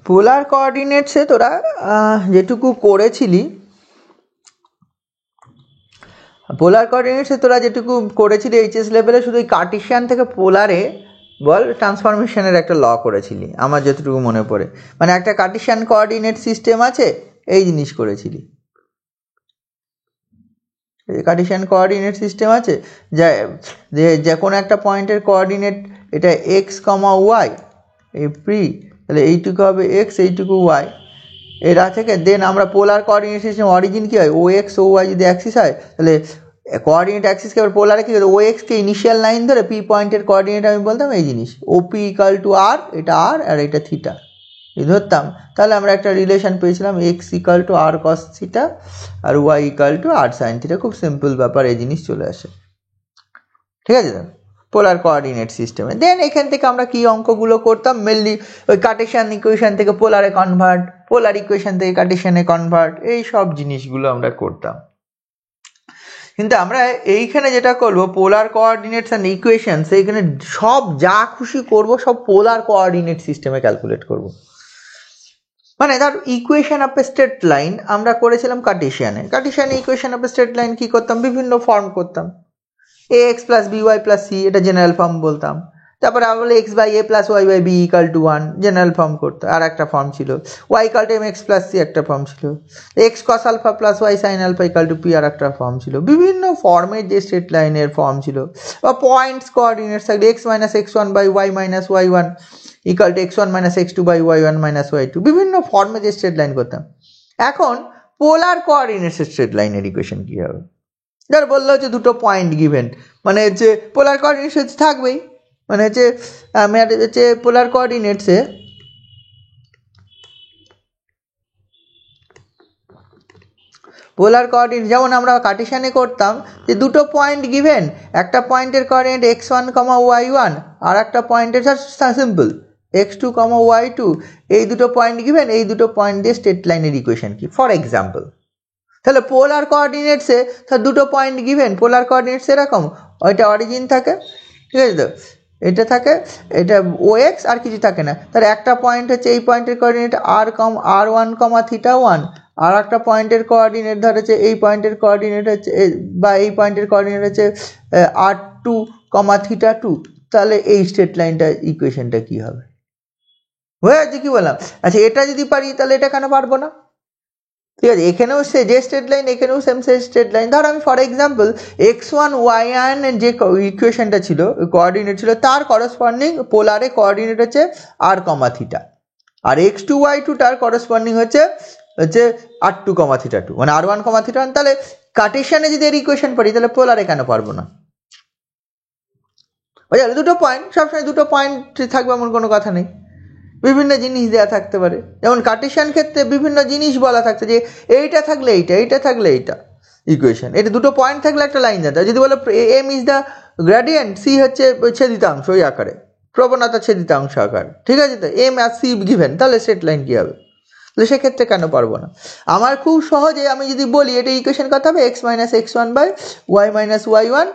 পোলার কোঅর্ডিনেটসে তোরা যেটুকু করেছিলি এইচএস লেভেলে শুধু কার্টেসিয়ান থেকে পোলারে বল ট্রান্সফরমেশনের একটা ল করেছিলি আমার যতটুকু মনে পড়ে, মানে একটা কার্টেসিয়ান কোঅর্ডিনেট সিস্টেম আছে, এই জিনিস করেছিলি। কার্টেসিয়ান কোঅর্ডিনেট সিস্টেম আছে যে কোনো একটা পয়েন্টের কোঅর্ডিনেট এটা এক্স কমা ওয়াই প্রি, তাহলে এইটুকু হবে এক্স, এইটুকু ওয়াই, এরা থেকে দেন আমরা পোলার কোঅর্ডিনেট সিস্টেম অরিজিন কী হয়, ও এক্স ও ওয়াই যদি অ্যাক্সিস হয় তাহলে কোঅর্ডিনেট অ্যাক্সিসকে এবার পোলারে কী হতো, ও এক্সকে ইনিশিয়াল লাইন ধরে পি পয়েন্টের কোঅর্ডিনেট আমি বলতাম এই জিনিস ও পি ইকাল টু আর, এটা আর আর এটা থিটা ধরতাম, তাহলে আমরা একটা রিলেশন পেয়েছিলাম X equal to R cos theta আর Y equal to R sine theta. খুব সিম্পল ব্যাপার, এই জিনিস চলে আসে। ঠিক আছে, পোলার কোঅর্ডিনেট সিস্টেমে দেন এখান থেকে আমরা কি অঙ্কগুলো করতাম, মেনলি ওই কার্টেসিয়ান ইকুয়েশন থেকে পোলারে কনভার্ট, পোলার ইকুয়েশন থেকে কার্টেসিয়ানে কনভার্ট, এই সব জিনিসগুলো আমরা করতাম। কিন্তু আমরা এইখানে যেটা করবো পোলার কোঅর্ডিনেটস অ্যান্ড ইকুয়েশন, সেইখানে সব যা খুশি করব সব পোলার কোঅর্ডিনেট সিস্টেমে ক্যালকুলেট করব। মানে ধর equation of a straight line আমরা করেছিলাম কার্টেসিয়ানে equation of a straight line কি করতাম, বিভিন্ন ফর্ম করতাম, a x plus b y plus c, এটা জেনারেল ফর্ম বলতাম। তারপরে আমরা x by a plus y by b equal to 1, general form করতাম। আর একটা ফর্ম ছিল y equal to m x plus c, একটা ফর্ম ছিল x cos alpha plus y sine alpha equal to P, আর একটা ফর্ম ছিল। বিভিন্ন ফর্মের যে স্ট্রেট লাইনের ফর্ম ছিল, বা পয়েন্টস কোঅর্ডিনেটস থাকলে X minus x one by Y minus Y one equal to X one minus X two by Y one minus Y two, বিভিন্ন ফর্মে যে স্ট্রেট লাইন করতাম। এখন পোলার কোঅর্ডিনেটসের স্ট্রেট লাইনের ইকুয়েশন কী হবে, যার বললো হচ্ছে দুটো পয়েন্ট গিভেন, মানে হচ্ছে পোলার কোঅর্ডিনেটস থাকবেই, মানে হচ্ছে পোলার কোঅর্ডিনেটসে যেমন আমরা কার্টেসিয়ানে করতাম যে দুটো পয়েন্ট গিভেন, একটা পয়েন্টের coordinate x one comma y one, আর একটা পয়েন্টের simple x two comma y two, এই দুটো পয়েন্ট গিভেন, এই দুটো পয়েন্ট দিয়ে স্ট্রেট লাইনের ইকুয়েশন কি, ফর এক্সাম্পল। তাহলে পোলার কোঅর্ডিনেটসে দুটো পয়েন্ট গিভেন, পোলার কোঅর্ডিনেটস এরকম, ওইটা অরিজিন থাকে, ঠিক আছে তো, এটা থাকে, এটা ও এক্স আর কিছু থাকে না। তাহলে একটা পয়েন্ট হচ্ছে এই পয়েন্টের কোঅর্ডিনেট আর ওয়ান কমা থিটা ওয়ান, আর একটা পয়েন্টের কোঅর্ডিনেট ধরেছে এই পয়েন্টের কোঅর্ডিনেট হচ্ছে বা এই পয়েন্টের কোঅর্ডিনেট হচ্ছে আর টু কমা থিটা টু। তাহলে এই স্ট্রেট লাইনটা ইকুয়েশনটা কি হবে, হয়ে আছে কি বললাম? আচ্ছা, এটা যদি পারি তাহলে এটা কেন পারবো না? ঠিক আছে, এখানেও সে যে স্ট্রেট লাইন, এখানেও সেম স্ট্রেট লাইন। ধর আমি for example X one Y one যে ইকুয়েশনটা ছিল, কোঅর্ডিনেট ছিল, তার করসপন্ডিং পোলারে কোঅর্ডিনেট হচ্ছে আর কমা থিটা, আর এক্স টু ওয়াই টু তার করসপন্ডিং হচ্ছে আর টু কমা থিটা টু, মানে আর ওয়ান কমা থিটা ওয়ান। তাহলে কার্টেসিয়ানে যদি এর ইকুয়েশন পারি তাহলে পোলারে কেন পারবো না? বুঝলে, দুটো পয়েন্ট, সবসময় দুটো পয়েন্ট থাকবে এমন কোনো কথা নেই, বিভিন্ন জিনিস দেওয়া থাকতে পারে। যেমন কার্টেসিয়ান ক্ষেত্রে বিভিন্ন জিনিস বলা থাকছে যে এইটা থাকলে এইটা, এইটা থাকলে এইটা ইকুয়েশন, এটা দুটো পয়েন্ট থাকলে একটা লাইন যেতে। যদি বলো M is the gradient, C হচ্ছে ছেদিতাংশ ওই আকারে, প্রবণতা ছেদিতাংশ আকার, ঠিক আছে তো, এম আর সি গিভেন, তাহলে স্ট্রেট লাইন কী হবে? তাহলে সেক্ষেত্রে কেন পারবো না? আমার খুব সহজে আমি যদি বলি এটা ইকুয়েশন কত হবে, X minus x one by Y minus Y one,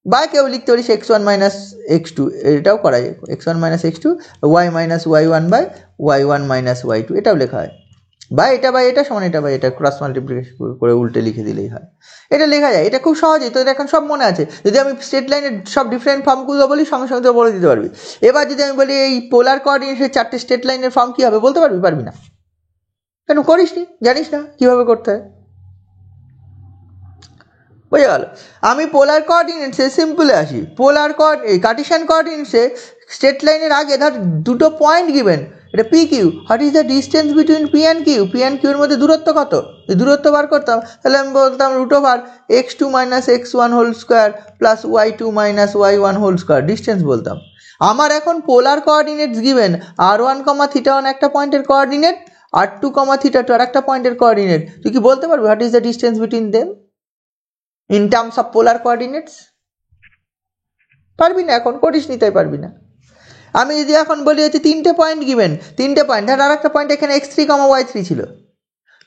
বা কেউ লিখতে পারিস X one minus X two, এটাও করা যায়, X one minus X two Y minus Y one by Y one minus Y two, এটাও লেখা হয়, বা এটা বাই এটা সমান এটা বাই এটা, ক্রস মাল্টিপ্লিকেশন করে উল্টে লিখে দিলেই হয়, এটা লেখা যায়। এটা খুব সহজেই, তোদের এখন সব মনে আছে। যদি আমি স্ট্রেট লাইনের সব ডিফারেন্ট ফর্মগুলো বলি সঙ্গে সঙ্গে তো বলে দিতে পারবি। এবার যদি আমি বলি এই পোলার কোঅর্ডিনেটের চারটে স্ট্রেট লাইনের ফর্ম কী হবে, বলতে পারবি? পারবি না, কেন? করিস নি, জানিস না কীভাবে করতে হয়, বুঝে গেল? আমি পোলার কোঅর্ডিনেটসে সিম্পলে আসি, পোলার কার্টেসিয়ান কোঅর্ডিনেটসে স্ট্রেট লাইনের আগে ধর দুটো পয়েন্ট গিভেন, এটা P Q, what is the distance between P and Q, P and কিউর মধ্যে দূরত্ব কত, এই দূরত্ব বার করতাম। তাহলে আমি বলতাম root over X two minus x one whole square plus Y two minus Y one whole square, distance বলতাম। আমার এখন polar coordinates given, R one comma theta one একটা পয়েন্টের coordinate, R two comma theta two আর একটা পয়েন্টের coordinate. তুই কি বলতে পারবি what is the distance between them in terms of polar coordinates? পারবি না, এখন করিস নি তাই পারবি না। আমি যদি এখন বলি হচ্ছে তিনটে পয়েন্ট গিভেন, তিনটে পয়েন্ট, আর একটা পয়েন্ট এখানে x three comma y three ছিল,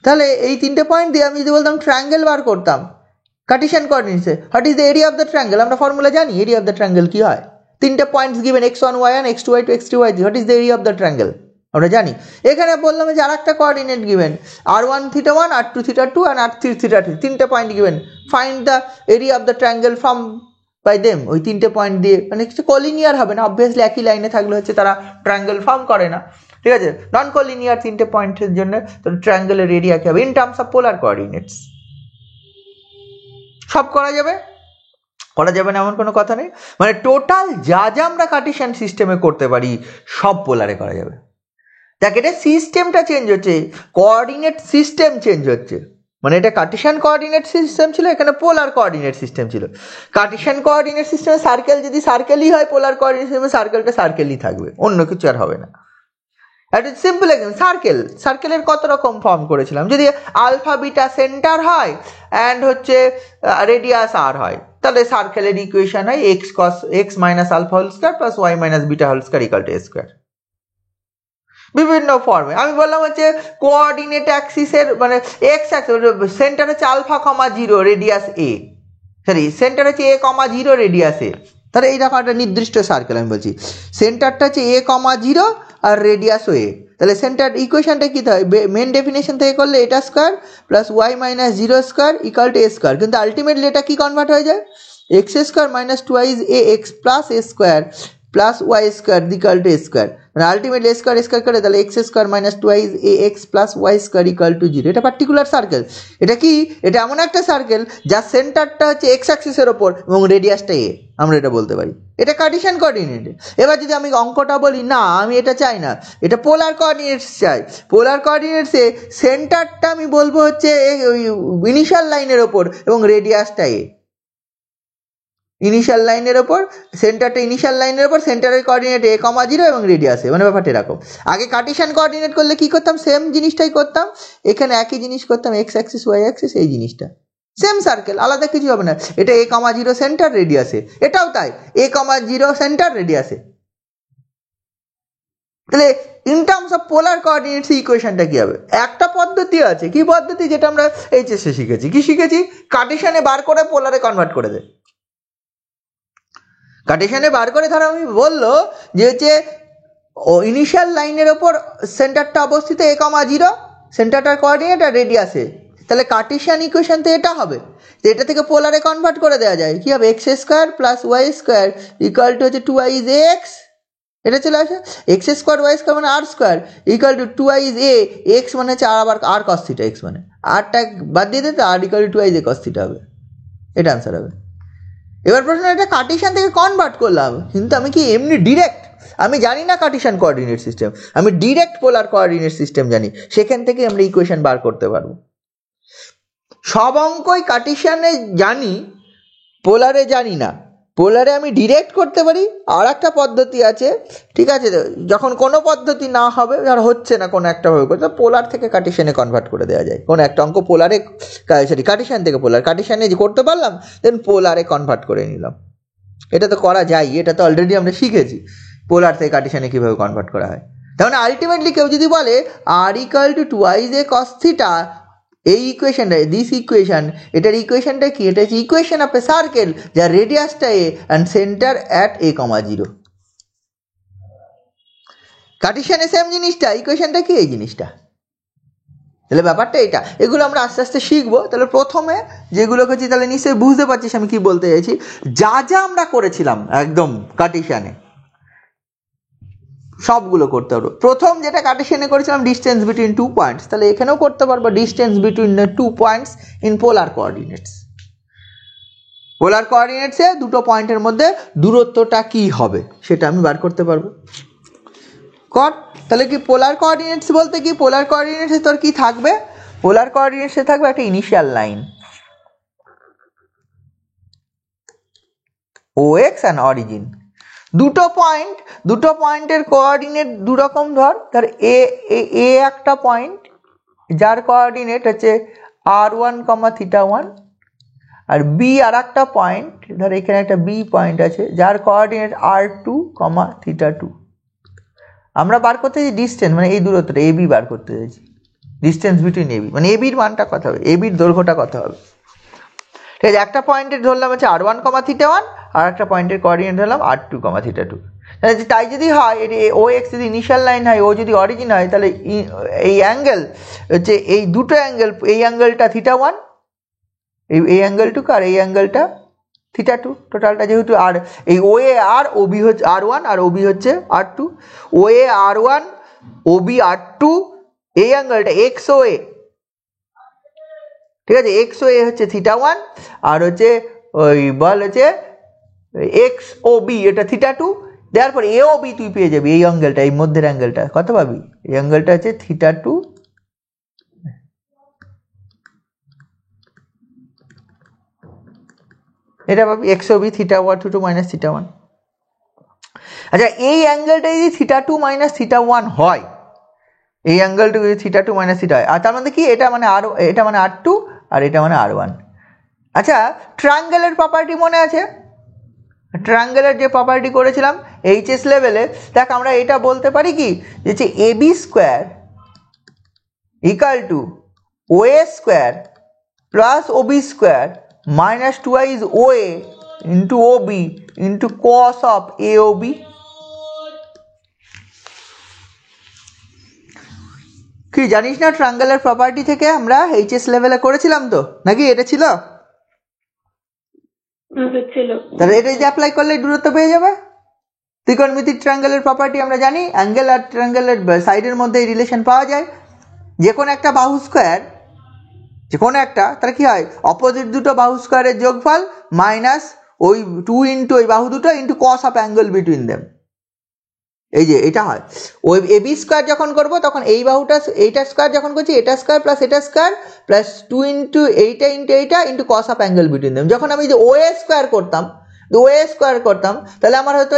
তাহলে এই তিনটে পয়েন্ট দিয়ে আমি যদি বলতাম ট্রায়াঙ্গেল বার করতাম কার্টেসিয়ান কোঅর্ডিনেটসে, what is the area of the triangle? আমরা ফর্মুলা জানি এরিয়া অফ দ্য ট্রায়াঙ্গেল কী হয়, তিনটে points given x one Y one x two y two x three y three, what is the area of the triangle? আমরা জানি। এখানে বললাম যে আর একটা coordinate given r1 theta 1 r2 theta 2 and r3 theta 3, তিনটে point given, find the area of the triangle from by them. ওই তিনটে পয়েন্ট দিয়ে মানে কিছু কলিনিয়ার হবে না, অবভিয়াসলি একই লাইনে থাকলে হচ্ছে তারা ট্রায়াঙ্গেল ফর্ম করে না, ঠিক আছে। নন কলিনিয়ার তিনটে পয়েন্টের জন্য তো ট্রায়াঙ্গেলের এরিয়া কি হবে in terms of polar coordinates. সব করা যাবে, করা যাবে না এমন কোনো কথা নেই, মানে টোটাল যা যা আমরা কার্টেসিয়ান সিস্টেমে করতে পারি সব পোলারে করা যাবে। দেখ এটা সিস্টেমটা চেঞ্জ হচ্ছে, কোঅর্ডিনেট সিস্টেম চেঞ্জ হচ্ছে, মানে এটা কার্টেসিয়ান কোঅর্ডিনেট সিস্টেম ছিল, এখানে পোলার কোঅর্ডিনেট সিস্টেম ছিল। কার্টেসিয়ান কোঅর্ডিনেট সিস্টেমে সার্কেল যদি সার্কেলই হয়, পোলার কোঅর্ডিনেট সিস্টেমে সার্কেলটা সার্কেলই থাকবে, অন্য কিছু আর হবে না। একটা সিম্পল এক্সাম্পল, সার্কেলের কত রকম ফর্ম করেছিলাম, যদি আলফা বিটা সেন্টার হয় অ্যান্ড হচ্ছে রেডিয়াস আর হয়, তাহলে সার্কেলের ইকুয়েশন হয় x minus alpha whole square plus y minus beta whole square equal to a square. বিভিন্ন ফর্মে আমি বললাম হচ্ছে কোঅর্ডিনেট অ্যাক্সিসের মানে এক্স অ্যাক্সিস, সেন্টার হচ্ছে alpha comma 0 radius a, sorry centre হচ্ছে এ কমা 0 রেডিয়াস এ। তাহলে এইরকম একটা নির্দিষ্ট সার্কেল আমি বলছি, সেন্টারটা হচ্ছে এ কমা 0 আর রেডিয়াস ও এ, তাহলে সেন্টার ইকুয়েশনটা কি হয়, মেন ডেফিনেশন থেকে করলে এটা square plus y minus 0 square equal to a square, কিন্তু আলটিমেটলি এটা কি কনভার্ট হয়ে যায়, x square minus twice a x plus a square plus y square equal to a square, মানে আলটিমেটলি স্কয়ার করে তাহলে x square minus twice a x plus y square equal to 0। এটা particular circle. এটা কি, এটা এমন একটা circle যার সেন্টারটা হচ্ছে এক্স অ্যাক্সিসের ওপর এবং রেডিয়াসটা এ, আমরা এটা বলতে পারি এটা কার্টেসিয়ান কোঅর্ডিনেট। এবার যদি আমি অঙ্কটা বলি না আমি এটা চাই না, এটা পোলার কোঅর্ডিনেটস চাই, পোলার কোঅর্ডিনেটসে সেন্টারটা আমি বলবো হচ্ছে ওই ইনিশিয়াল লাইনের ওপর এবং রেডিয়াসটা এ, ইনিশিয়াল লাইনের ওপর সেন্টারটা, ইনিশিয়াল লাইনের ওপর সেন্টারের কোঅর্ডিনেট এ কমা 0 এবং রেডিয়াসে, মানে ব্যাপারটা এরকম। আগে কার্টেসিয়ান কোঅর্ডিনেট করলে কি করতাম, সেম জিনিসটাই করতাম, এখানে একই জিনিস করতাম, এক্স অ্যাক্সিস ওয়াই অ্যাক্সিস, এই জিনিসটা সেম সার্কেল, আলাদা কিছু হবে না। এটা এ কমা 0 সেন্টার রেডিয়াসে, এটাও তাই এ কমা 0 সেন্টার রেডিয়াসে। তাহলে in terms of polar coordinates ইকুয়েশনটা কি হবে, একটা পদ্ধতি আছে, কি পদ্ধতি, যেটা আমরা এইচএসে শিখেছি, কি শিখেছি, কার্টেসিয়ানে বার করে পোলারে কনভার্ট করে দেয়। কার্টেসিয়ানে বার করে ধরো আমি বললো যে হচ্ছে ও ইনিশিয়াল লাইনের ওপর সেন্টারটা অবস্থিত এ কমা 0, সেন্টারটার কোঅর্ডিনেট আর রেডিয়াসে, তাহলে কার্টেসিয়ান ইকুয়েশন তো এটা হবে, তো এটা থেকে পোলারে কনভার্ট করে দেওয়া যায়, কি হবে x square plus y square equal to হচ্ছে 2i এক্স, এটা চলে আসে এক্স স্কোয়ার ওয়াই স্কোয়ার মানে r square equal to 2i a, x মানে হচ্ছে আর, আবার আর কস থিটা, এক্স মানে আরটা বাদ দিয়ে দিতে r equal to 2i a cos theta হবে, এটা আনসার হবে। এবার প্রশ্ন, এটা কার্টেসিয়ান থেকে কনভার্ট করলাম, কিন্তু আমি কি এমনি ডিরেক্ট, আমি জানি না কার্টেসিয়ান কোঅর্ডিনেট সিস্টেম, আমি ডিরেক্ট পোলার কোঅর্ডিনেট সিস্টেম জানি, সেখান থেকে আমরা ইকুয়েশন বার করতে পারবো। সব অঙ্কই কার্টেসিয়ানে জানি, পোলারে জানি না, পোলারে আমি ডিরেক্ট করতে পারি, আর একটা পদ্ধতি আছে, ঠিক আছে, যখন কোনো পদ্ধতি না হবে, আর হচ্ছে না কোনো একটা ভাবে করতে, পোলার থেকে কার্টেসিয়ানে কনভার্ট করে দেওয়া যায়, কোনো একটা অঙ্ক পোলারে, সরি কার্টেসিয়ান থেকে পোলার, কার্টেসিয়ানে যে করতে পারলাম দেন পোলারে কনভার্ট করে নিলাম, এটা তো করা যায়, এটা তো অলরেডি আমরা শিখেছি পোলার থেকে কার্টেসিয়ানে কীভাবে কনভার্ট করা হয়। তাহলে আলটিমেটলি কেউ যদি বলে r equal to 2i a cos theta, এই ইকুয়েশনটা, দিস ইকুয়েশন, এটার ইকুয়েশনটা কি, এটা হচ্ছে ইকুয়েশন অফ এ সার্কেল যার রেডিয়াসটা a and centre at a comma 0। কার্টেসিয়ানে সেম জিনিসটা, ইকুয়েশনটা কি এই জিনিসটা, তাহলে ব্যাপারটা এটা, এগুলো আমরা আস্তে আস্তে শিখবো। তাহলে প্রথমে যেগুলো করছি তাহলে নিশ্চয়ই বুঝতে পারছিস আমি কি বলতে চাইছি, যা যা আমরা করেছিলাম একদম কার্টেসিয়ানে সবগুলো করতে পারবো। প্রথম যেটা কার্টেসিয়ানে করেছিলাম ডিস্টেন্স বিটুইন 2 পয়েন্টস, তাহলে এখানেও করতে পারবো distance between 2 points in polar coordinates. Polar কোঅর্ডিনেটসে দুটো পয়েন্টের মধ্যে দূরত্বটা কি হবে সেটা আমি বার করতে পারবো। কর, তাহলে কি পোলার কোঅর্ডিনেটস বলতে কি, পোলার কোঅর্ডিনেটসে তোর কি থাকবে, পোলার কোঅর্ডিনেটসে থাকবে একটা initial line OX and origin, দুটো পয়েন্টের কোঅর্ডিনেট দুরকম, ধর এ একটা পয়েন্ট যার কোঅর্ডিনেট হচ্ছে r1, θ1, আর বি আর একটা পয়েন্ট, ধর এখানে একটা বি পয়েন্ট আছে যার কোঅর্ডিনেট r2, θ2। আমরা বার করতে চাইছি ডিস্টেন্স, মানে এই দূরত্বটা এবি বার করতে চাইছি, ডিস্টেন্স বিটুইন এবি, মানে এবির মানটা কত হবে, এবির দৈর্ঘ্যটা কত হবে, ঠিক আছে। একটা পয়েন্টের ধরলাম হচ্ছে r1, θ1, আর একটা পয়েন্টের কোঅর্ডিনেট ধরলাম r2, θ2। তাহলে তাই যদি হয় ও এক্স যদি ইনিশিয়াল লাইন হয়, ও যদি অরিজিন হয়, তাহলে এই অ্যাঙ্গেল হচ্ছে এই দুটো অ্যাঙ্গেল, এই অ্যাঙ্গেলটা θ1, এই অ্যাঙ্গেলটুকু আর এই অ্যাঙ্গেলটা θ2, টোটালটা যেহেতু, আর এই ও এ আর ওবি হচ্ছে R1 আর ওবি হচ্ছে R2, ও এ R1 ওবি R2, এই অ্যাঙ্গেলটা এক্স ও এ, ঠিক আছে, এক্স ও এ হচ্ছে θ1 আর হচ্ছে ওই বল হচ্ছে এক্স ও বি এটা θ2, দেওয়ার পর এ ও বি তুই পেয়ে যাবি এই অ্যাঙ্গেলটা, এই মধ্যের অ্যাঙ্গেলটা কত পাবি, এই অ্যাঙ্গেলটা হচ্ছে θ2, এটা পাবি এক্স ও বি θ1 মাইনাস θ1। আচ্ছা এই অ্যাঙ্গেলটা যদি θ2 মাইনাস θ1 হয়, এই অ্যাঙ্গেলটা যদি θ2 মাইনাস θ হয়, আর তার মধ্যে কি এটা মানে আর, এটা মানে R2 আর এটা মানে R1। আচ্ছা ট্রায়াঙ্গেলের প্রপার্টি মনে আছে, ট্রায়াঙ্গেলের যে প্রপার্টি করেছিলাম এইচএস লেভেলে, দেখ আমরা এটা বলতে পারি কি যে A B square equal to O A square plus O B square minus twice O A into O B into cos of A O B. কি জানিস না ট্রায়াঙ্গেলের প্রপার্টি থেকে আমরা এইচএস লেভেলে করেছিলাম তো, নাকি এটা ছিল? তাহলে এটা যদি অ্যাপ্লাই করলে দূরত্ব পেয়ে যাবে। ত্রিকোণমিতিক ট্রায়াঙ্গেলের প্রপার্টি আমরা জানি, অ্যাঙ্গেল আর ট্রায়াঙ্গেলের সাইডের মধ্যে রিলেশন পাওয়া যায়। যে কোনো একটা বাহু স্কোয়ার, যে কোনো একটা, তাহলে কি হয়, অপোজিট দুটো বাহু স্কোয়ারের যোগফল মাইনাস ওই 2 ইন্টু ওই বাহু দুটো into cos of angle between them, এই যে এটা হয়। ওই এ বি স্কোয়ার যখন করবো তখন এই বাহুটা, এইটা স্কোয়ার যখন করছি, এটা স্কোয়ার প্লাস এটা স্কোয়ার প্লাস 2 ইন্টু এইটা into cos of angle between them. যখন আমি যে ও এ স্কোয়ার করতাম, তাহলে আমার হয়তো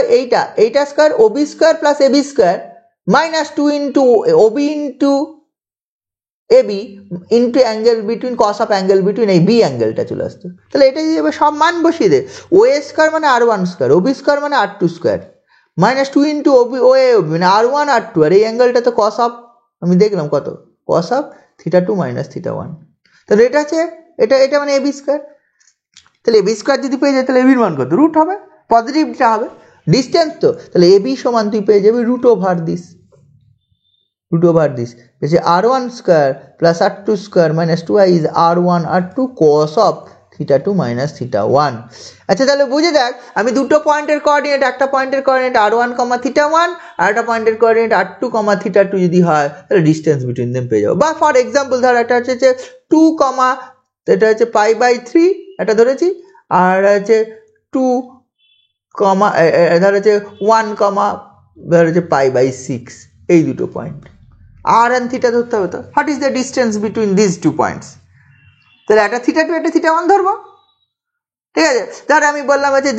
এইটা square O B square plus A B square minus 2 into O B into A B into angle between cos of angle between এই বি অ্যাঙ্গেলটা চলে আসতো। তাহলে এটা যদি এবার সব মান বসিয়ে দে, ও এ স্কোয়ার মানে R1 square, O B square মানে R2 স্কোয়ার মাইনাস 2 ইন্টু ও এ মানে R1 R2, আর এই অ্যাঙ্গেলটা তো কস অফ, আমি দেখলাম কত, কস অফ θ2 মাইনাস θ1। তাহলে এটা আছে, এটা মানে এ বি স্কোয়ার। তাহলে এ বি স্কোয়ার যদি পেয়ে যায় তাহলে এ বির মান কত, রুট হবে, পজিটিভটা হবে, ডিস্টেন্স তো, তাহলে এ বি সমান তুই পেয়ে যাবি রুট ওভার দিস যে R1 square plus R2 square minus 2i R1 R2 cos of θ2 minus θ1। আচ্ছা তাহলে বুঝে দেখ, আমি দুটো পয়েন্টের কোঅর্ডিনেট, একটা পয়েন্টের কোঅর্ডিনেট R1 θ1 আর একটা পয়েন্টের কোঅর্ডিনেট R2 θ2 যদি হয়, তাহলে ডিস্টেন্স বিটুইন দেম পেয়ে যাবো। বা ফর এক্সাম্পল ধর এটা হচ্ছে 2, এটা হচ্ছে π/3 এটা ধরেছি, আর হচ্ছে 2, ধর হচ্ছে 1, ধর হচ্ছে π/6, এই দুটো পয়েন্ট আর এন্ড থিটা ধরতে হবে। তো what is the distance between this two points? তাহলে একটা θ2 একটা θ1 ধরবো, ঠিক আছে। তাহলে আমি বললাম হচ্ছে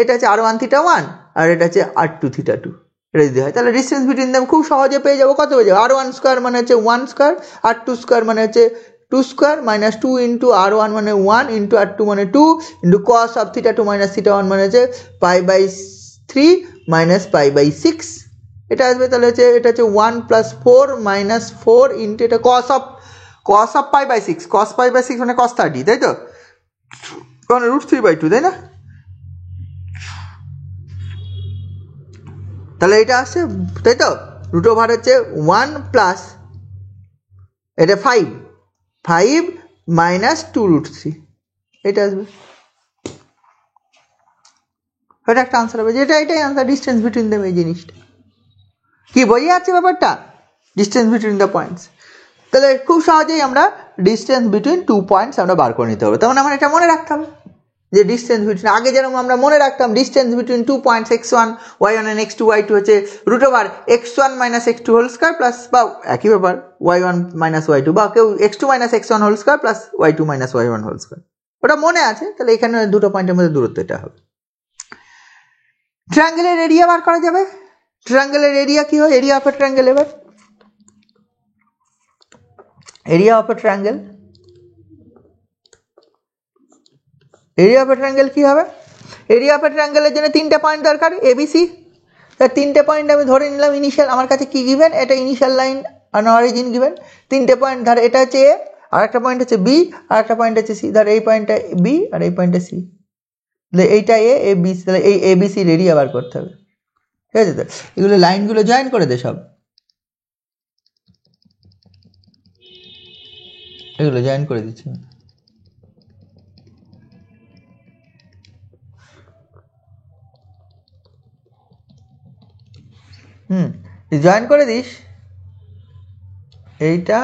এটা হচ্ছে R1 θ1 আর এটা হচ্ছে R2 θ2, এটা যদি হয় তাহলে ডিস্টেন্স বিটুইন দেম খুব সহজে পেয়ে যাবো। কত পেয়ে যাবো, R1 স্কোয়ার মানে হচ্ছে 1 স্কোয়ার, R2 স্কোয়ার মানে হচ্ছে 2 স্কোয়ার মাইনাস 2 ইন্টু R1 মানে 1 ইন্টু R2 মানে 2 ইন্টু কস অফ θ2 মাইনাস θ1 মানে হচ্ছে π/3 মাইনাস π/6, এটা আসবে। তাহলে হচ্ছে এটা হচ্ছে 1 প্লাস 4 মাইনাস 4 ইন্টু এটা কস অফ π/6, কস π/6 মানে কস 30, তাই তো, কারণ √3/2, তাই না? তাহলে এটা আসছে, তাই তো, রুট ওভার হচ্ছে 1 প্লাস এটা 5 মাইনাস 2√3, এটা আসবে, এটা একটা আনসার হবে, যেটা এটাই আনসার, ডিস্টেন্স বিটুইন দেম, এই জিনিসটা কি বোঝা যাচ্ছে ব্যাপারটা, ডিস্টেন্স বিটুইন দ্য পয়েন্টস। তাহলে খুব সহজেই আমরা ডিস্টেন্স বিটুইন 2 পয়েন্টস আমরা বার করে নিতে হবে। তখন আমার এটা মনে রাখতে হবে যে ডিস্টেন্স বিটুইন, আগে যেরকম আমরা মনে রাখতাম distance between 2 points x1 y1 and x2 y2 হচ্ছে root over x1 minus x2 whole square plus, বা একই ব্যাপার y1 মাইনাস y2, বা কেউ x2 minus x1 whole square plus y2 minus y1 whole square, ওটা মনে আছে। তাহলে এখানে দুটো পয়েন্টের মধ্যে দূরত্ব এটা হবে। ট্রায়াঙ্গেলের এরিয়া বার করা যাবে। ট্রায়াঙ্গেলের এরিয়া কি হয়, এরিয়া অফ এ ট্রায়াঙ্গেল, এবার area of a triangle, area of a triangle কি হবে, এরিয়া অফ এ ট্রায়াঙ্গেলের জন্য 3টে পয়েন্ট দরকার ABC। তার 3টে পয়েন্ট আমি ধরে নিলাম ইনিশিয়াল, আমার কাছে কি গিভেন, এটা ইনিশিয়াল লাইন আর অরিজিন গিভেন। 3টে পয়েন্ট ধর, এটা হচ্ছে A, আর একটা পয়েন্ট হচ্ছে B, আর একটা পয়েন্ট হচ্ছে C। ধর এই পয়েন্টটা B আর এই পয়েন্টটা C, তাহলে এইটা A, B, তাহলে এই ABC এরিয়া বার করতে হবে। ঠিক আছে? তো এগুলো লাইনগুলো জয়েন করে দে, সব এগুলো জয়েন করে দিচ্ছি। জয়েন করে দিস এইটা,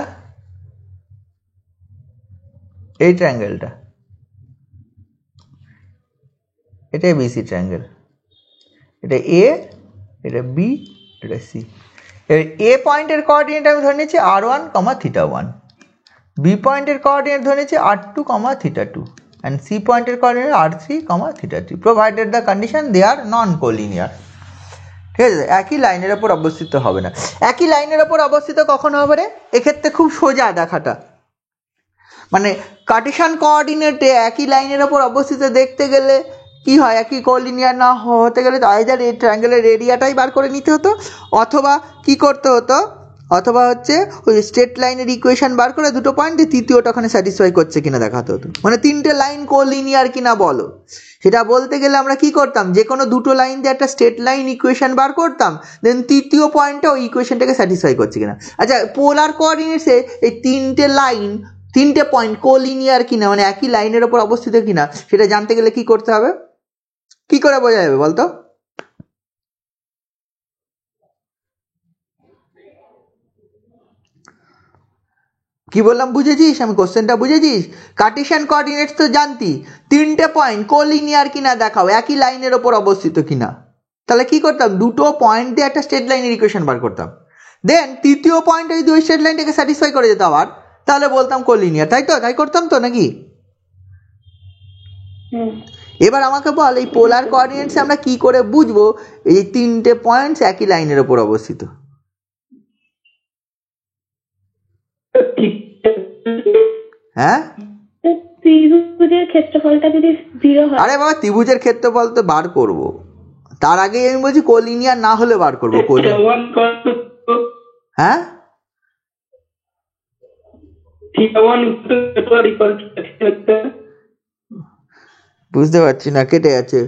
এই ট্রায়াঙ্গেলটা, এটা বিসি ট্রায়াঙ্গেল, এটা এ, এটা বি, এটা সি। এবার এ পয়েন্টের কোঅর্ডিনেট আমি ধরে নিচ্ছি r1, θ1, বি পয়েন্টের কোঅর্ডিনেট ধরে নিচ্ছি r2, θ2, অ্যান্ড সি পয়েন্টের coordinate r3, θ3, provided the condition they are non collinear. ঠিক আছে? একই লাইনের ওপর অবস্থিত হবে না। একই লাইনের ওপর অবস্থিত কখন হবে রে? এক্ষেত্রে খুব সোজা দেখাটা, মানে কার্টেশিয়ান কোঅর্ডিনেটে একই লাইনের ওপর অবস্থিত দেখতে গেলে কি হয়, একই কোলিনিয়ার না হতে গেলে তো আইদার এই ট্রায়াঙ্গেলের এরিয়াটাই বার করে নিতে হতো, অথবা কি করতে হতো, অথবা হচ্ছে ওই স্ট্রেট লাইনের ইকুয়েশন বার করে দুটো পয়েন্টে তৃতীয়টা ওখানে স্যাটিসফাই করছে কিনা দেখাতে হতো। মানে তিনটে লাইন কোলিনিয়ার কিনা বলো, সেটা বলতে গেলে আমরা কি করতাম, যে কোনো দুটো লাইন দিয়ে একটা স্ট্রেট লাইন ইকুয়েশন বার করতাম, দেন তৃতীয় পয়েন্টটা ওই ইকুয়েশনটাকে স্যাটিসফাই করছে কিনা। আচ্ছা, পোলার কোঅর্ডিনেটসে এই তিনটে লাইন, তিনটে পয়েন্ট কোলিনিয়ার কিনা, মানে একই লাইনের ওপর অবস্থিত কিনা, সেটা জানতে গেলে কি করতে হবে, কি করে বোঝা যাবে বলতো? কি বললাম বুঝেছিস? আমি কোশ্চেনটা বুঝেছিস? কার্টেশিয়ান কোঅর্ডিনেটস তো জানতি, তিনটে পয়েন্ট কোলিনিয়ার কিনা দেখাও, একই লাইনের ওপর অবস্থিত কিনা। তাহলে কি করতাম, দুটো পয়েন্ট দিয়ে একটা স্ট্রেট লাইনের ইকুয়েশন বার করতাম, দেন তৃতীয় পয়েন্টে যদি ওই স্ট্রেট লাইনটাকে স্যাটিসফাই করে যেত আবার, তাহলে বলতাম কোলিনিয়ার। তাই তো? তাই করতাম তো নাকি? এবার আমাকে বল, এই পোলার কোঅর্ডিনেটসে আমরা কি করে বুঝবো এই তিনটে পয়েন্টস একই লাইনের ওপর অবস্থিত? হ্যাঁ, ত্রিভুজের ক্ষেত্রফলটা যদি 0 হয়। আরে বাবা, ত্রিভুজের ক্ষেত্রফল তো বার করব, তার আগে আমি বলছি কোলিনিয়ার না হলে বার করবো। হ্যাঁ, বুঝতে পারছি না, কেটে যাচ্ছে।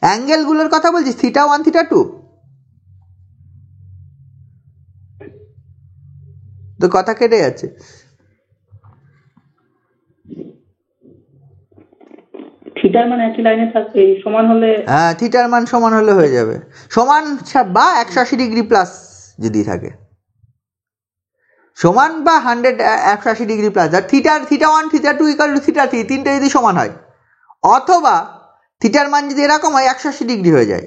অ্যাঙ্গেল গুলোর কথা বলছিস, θ1, θ2? তো কথা কেটে যাচ্ছে। থিটার মান একই লাইনে থাকবে, সমান হলে, হ্যাঁ, থিটার মান সমান হলে হয়ে যাবে, সমান বা 180 ডিগ্রি প্লাস যদি থাকে, সমান বা 180 ডিগ্রি প্লাস, θ1, θ2 ইকুয়াল টু θ3, তিনটে যদি সমান হয়, অথবা থিটার মান যদি এরকম হয় 180 ডিগ্রি হয়ে যায়,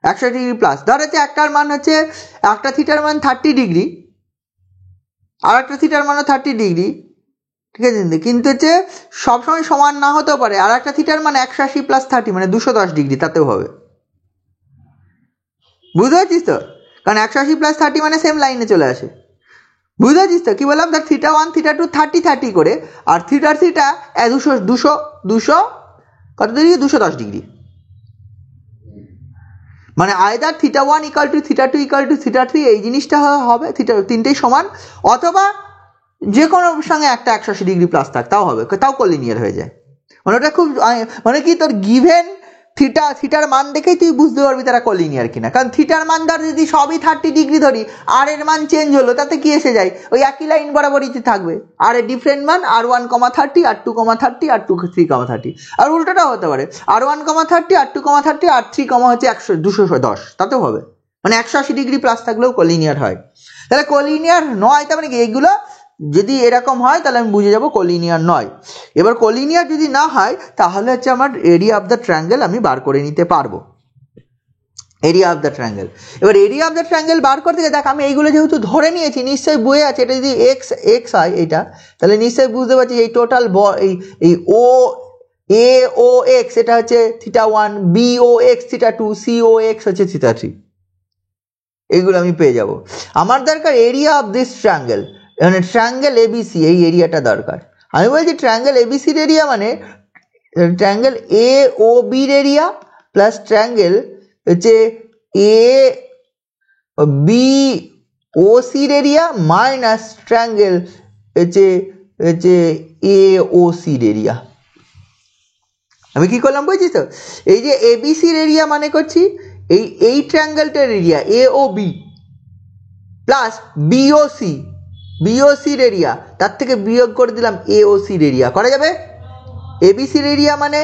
180 ডিগ্রি প্লাস। ধর হচ্ছে একটার মান হচ্ছে, একটা থিটার মান 30 ডিগ্রি, আর একটা থিটার মানও 30 ডিগ্রি, ঠিক আছে, কিন্তু হচ্ছে সবসময় সমান না হতেও পারে। আর একটা থিটার মান 180 প্লাস 30 মানে 210 ডিগ্রি, তাতেও হবে। বুঝতে পারছিস তো? কারণ 180 প্লাস 30 মানে সেম লাইনে চলে আসে। বুঝতে পারছিস তো? কি বললাম, তার θ1, θ2 30 করে, আর থিটা 200 কত ডিগ্রি, 210 ডিগ্রি। মানে either θ1 equal to θ2 equal to θ3, এই জিনিসটা হবে, তিনটেই সমান, অথবা যে কোনো সঙ্গে একটা 180 ডিগ্রি প্লাস থাক, তাও হবে, তাও কোলিনিয়ার হয়ে যায়। মানে ওটা খুব, মানে কি, তোর গিভেন থিটার মান দেখেই তুই বুঝতে পারবি তারা কোলিনিয়ার কিনা। কারণ থিটার মান ধর যদি সবই 30 ডিগ্রি ধরি, আর এর মান চেঞ্জ হলো, তাতে কি এসে যায়, ওই একই লাইন বরাবরই থাকবে, আর এর ডিফারেন্ট মান r1, 30, r2, 30, r2, 3, 30। আর উল্টোটাও হতে পারে, r1, 30, r2, 30, r3, হচ্ছে 210, তাতেও হবে। মানে 180 ডিগ্রি প্লাস থাকলেও কোলিনিয়ার হয়। তাহলে কোলিনিয়ার নয়, তার মানে কি, এইগুলো যদি এরকম হয় তাহলে আমি বুঝে যাব কোলিনিয়ার নয়। এবার কোলিনিয়ার যদি না হয়, তাহলে হচ্ছে আমার এরিয়া অফ দ্য ট্রায়াঙ্গেল আমি বার করে নিতে পারবো, এরিয়া অফ দ্য ট্রায়াঙ্গেল। এবার এরিয়া অফ দ্য ট্রায়াঙ্গেল বার করতে গিয়ে দেখ, আমি এইগুলো যেহেতু ধরে নিয়েছি, নিশ্চয়ই বয়ে আছে, এটা যদি এক্স হয় এইটা, তাহলে নিশ্চয়ই বুঝতে পারছি এই টোটাল এই ও এ ও এক্স, এটা হচ্ছে θ1, বি ও এক্স θ2, সি ও এক্স হচ্ছে θ3, এইগুলো আমি পেয়ে যাব। আমার দরকার এরিয়া অফ দিস ট্রায়াঙ্গেল, মানে ট্রায়াঙ্গেল এবিসি, এই এরিয়াটা দরকার। আমি বলছি ট্রায়াঙ্গেল এবিসির এরিয়া মানে ট্রায়াঙ্গেল এ ও বির এরিয়া প্লাস ট্রায়াঙ্গেল হচ্ছে A B O sir area minus triangle হচ্ছে এ ও সির এরিয়া। আমি কি করলাম বুঝছিস তো? এই যে এবিসির এরিয়া মানে করছি এই ট্রায়াঙ্গেলটার এরিয়া এ ও বি প্লাস বিওসির এরিয়া, তার থেকে বিয়োগ করে দিলাম এওসির এরিয়া, করা যাবে? এবিসির এরিয়া মানে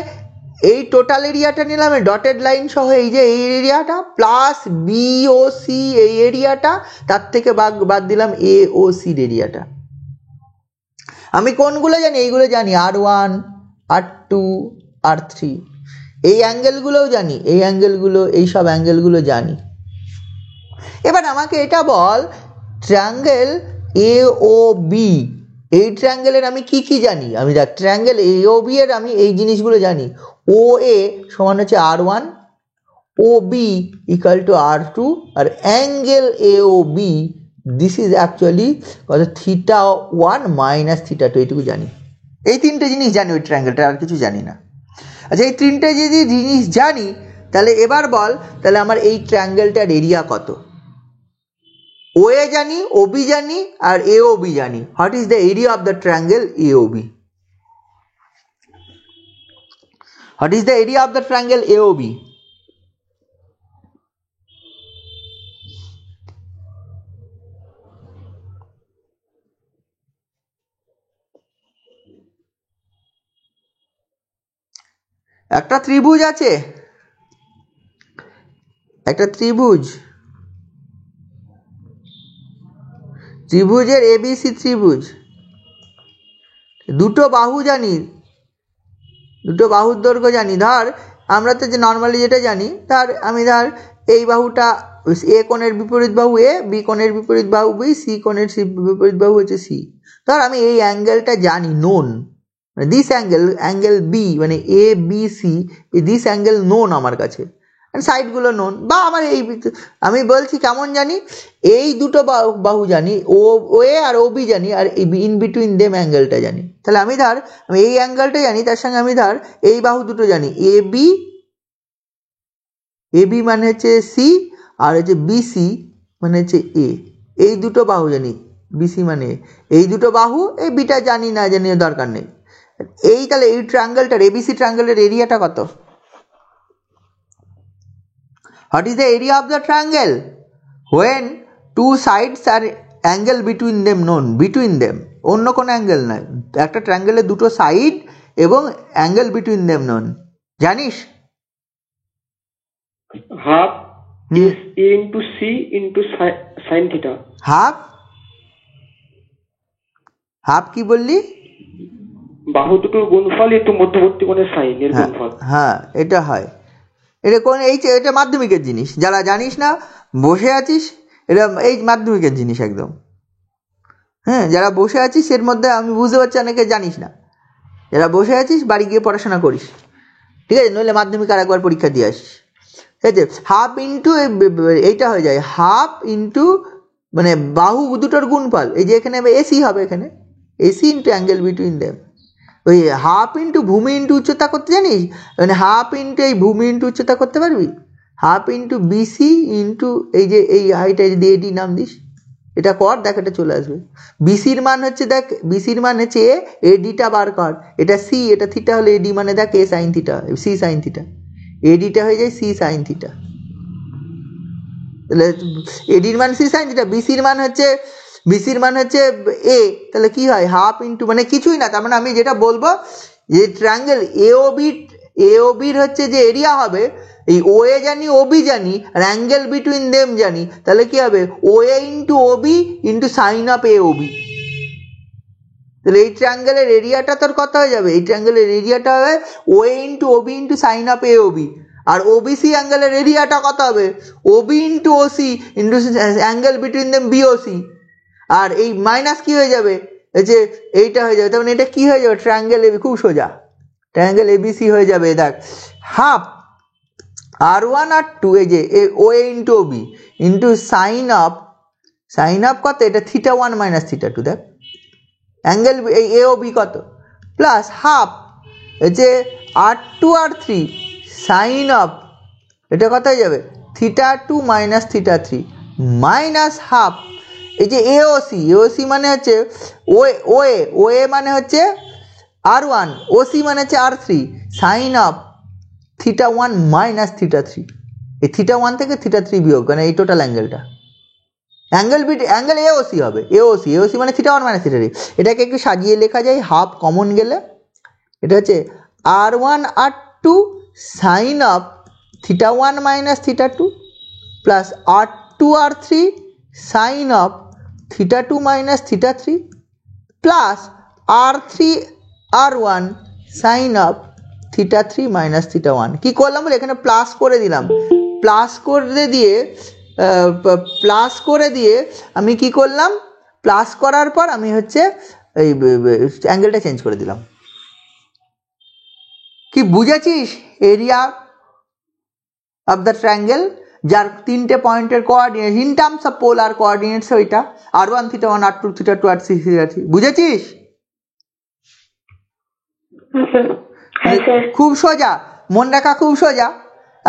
এই টোটাল এরিয়াটা নিলাম ডটেড লাইন সহ, এই যে এই এরিয়াটা প্লাস বিওসি এই এরিয়াটা, তার থেকে বাদ দিলাম এওসির এরিয়াটা। আমি কোনগুলো জানি? এইগুলো জানি, R1 R2 R3, এই অ্যাঙ্গেলগুলোও জানি, এই অ্যাঙ্গেলগুলো, এই সব অ্যাঙ্গেলগুলো জানি। এবার আমাকে এটা বল, ট্রায়াঙ্গেল AOB, এই ট্রায়াঙ্গেলের আমি কি কি জানি? আমি দেখ, ট্রায়াঙ্গেল AOB এর আমি এই জিনিসগুলো জানি। OA সমান হচ্ছে R1, OB equal to R2, আর angle AOB this is actually θ1 minus θ2, এইটুকু জানি। এই তিনটে জিনিস জানি ওই ট্রায়াঙ্গেলটা, আর কিছু জানি না। আচ্ছা, এই তিনটে যদি জিনিস জানি, তাহলে এবার বল, তাহলে আমার এই ট্রায়াঙ্গেলটার এরিয়া কত? OA জানি, OB জানি, আর AOB জানি। What is the area of the triangle AOB? What is the area of the triangle AOB? একটা ত্রিভুজ আছে, একটা ত্রিভুজের ABC ত্রিভুজ, দুটো বাহু জানি, দুটো বাহুর দৈর্ঘ্য জানি। ধর আমরা তো যে নর্মালি যেটা জানি, আমি এই বাহুটা A কোণের বিপরীত বাহু A, B কোণের বিপরীত বাহু B, C কোণের বিপরীত বাহু হচ্ছে C। ধর আমি এই অ্যাঙ্গেলটা জানি, নোন, মানে দিস অ্যাঙ্গেল B মানে ABC, দিস অ্যাঙ্গেল নোন আমার কাছে, সাইডগুলো নোন। বা আমার আমি বলছি কেমন জানি, এই দুটো বাহু জানি, OA আর OB জানি, আর ইন বিটুইন দেম অ্যাঙ্গেলটা জানি। তাহলে আমি এই অ্যাঙ্গেলটা জানি, তার সঙ্গে আমি এই বাহু দুটো জানি, AB মানে হচ্ছে C, আর হচ্ছে BC মানে হচ্ছে A, এই দুটো বাহু জানি, BC মানে A, এই দুটো বাহু, এই বিটা জানি না, জানিয়ে দরকার নেই। তাহলে এই ট্রায়াঙ্গেলটার ABC ট্রায়াঙ্গেলের এরিয়াটা কত? What is the area of the triangle when two sides are angle between them known? Between them, অন্য কোনো অ্যাঙ্গেল নয়, একটা ট্রায়াঙ্গেলের দুটো সাইড এবং অ্যাঙ্গেল বিটুইন দেম নোন, জানিস? Half A into C into sin theta। Half কি বললি? বাহু দুটোর গুণফল into মধ্যবর্তী কোণের সাইন এর গুণফল। হ্যাঁ, এটা হয়। এটা কোন এটা মাধ্যমিকের জিনিস, যারা জানিস না বসে আছিস, এটা এই মাধ্যমিকের জিনিস একদম। হ্যাঁ, যারা বসে আছিস এর মধ্যে, আমি বুঝতে পারছি অনেকে জানিস না, যারা বসে আছিস বাড়ি গিয়ে পড়াশোনা করিস, ঠিক আছে? নইলে মাধ্যমিক আর একবার পরীক্ষা দিয়ে আসিস, ঠিক আছে? হাফ ইন্টু এইটা হয়ে যায়, হাফ ইন্টু মানে বাহু দুটোর গুণফল, এই যে এখানে এসি হবে, এখানে AC into angle between them. ওই হাফ ইন্টু ভূমি ইন্টু উচ্চতা করতে জানিস? মানে হাফ ইন্টু এই ভূমি ইন্টু উচ্চতা করতে পারবি? হাফ ইন্টু BC ইন্টু এই যে এই হাইটা যদি এডি নাম দিস, এটা কর, দেখ এটা চলে আসবে। BCর মান হচ্ছে, দেখ BCর মান হচ্ছে A, এডিটা বার কর, এটা C, এটা থিটা হলে এডি মানে দেখ A sine theta, C sine theta, এডিটা হয়ে যায় C সাইন থিটা। তাহলে এডির মান C সাইন থিটা, BCর মান হচ্ছে A, তাহলে কি হয়? হাফ ইন্টু মানে কিছুই না, তার মানে আমি যেটা বলবো যে ট্রায়াঙ্গেল AOBর হচ্ছে যে এরিয়া হবে, এই OA জানি, OB জানি, আর অ্যাঙ্গেল বিটুইন দেম জানি, তাহলে কি হবে? OA into OB into sine of AOB। তাহলে এই ট্রায়াঙ্গেলের এরিয়াটা তোর কত হয়ে যাবে? এই ট্রায়াঙ্গেলের এরিয়াটা হবে OA into OB into sine of AOB। আর OBC অ্যাঙ্গেলের এরিয়াটা কত হবে? OB into OC into angle between them BOC। আর এই মাইনাস কি হয়ে যাবে? এই যে এইটা হয়ে যাবে, তার মানে এটা কি হয়ে যাবে? ট্রায়াঙ্গেল AB, খুব সোজা, ট্রায়াঙ্গেল ABC হয়ে যাবে। দেখ, হাফ R1 R2, এই যে OA into OB into sine of কত? এটা θ1 মাইনাস θ2, দেখ অ্যাঙ্গেল এই AOB কত, প্লাস হাফ এই যে R2 R3 সাইন অফ, এটা কত হয়ে যাবে? θ2 মাইনাস θ3 মাইনাস হাফ এই যে AOC মানে হচ্ছে OA মানে হচ্ছে R1, OC মানে হচ্ছে R3 সাইন অফ θ1 মাইনাস θ3। এই θ1 থেকে θ3 বিয়োগ মানে এই টোটাল অ্যাঙ্গেলটা, অ্যাঙ্গেল এওসি হবে, এওসি মানে θ1 মাইনাস θ3। এটাকে একটু সাজিয়ে লেখা যায়, হাফ কমন গেলে এটা হচ্ছে r1 r2 sine of θ1 minus θ2 plus r2 r3 sine of θ2 minus θ3 plus r3 r1 sine of θ3 minus θ1। কি করলাম বলে এখানে প্লাস করে দিলাম, প্লাস করে দিয়ে আমি কি করলাম, প্লাস করার পর আমি হচ্ছে এই অ্যাঙ্গেলটা চেঞ্জ করে দিলাম। কি বুঝেছিস? এরিয়া অফ দ্য ট্রায়াঙ্গেল যার তিনটে পয়েন্টের coordinate in terms of polar coordinates, ওইটা r1 θ1 r2 θ2 r3 θ3। বুঝেছিস? খুব সোজা, মন রাখা খুব সোজা।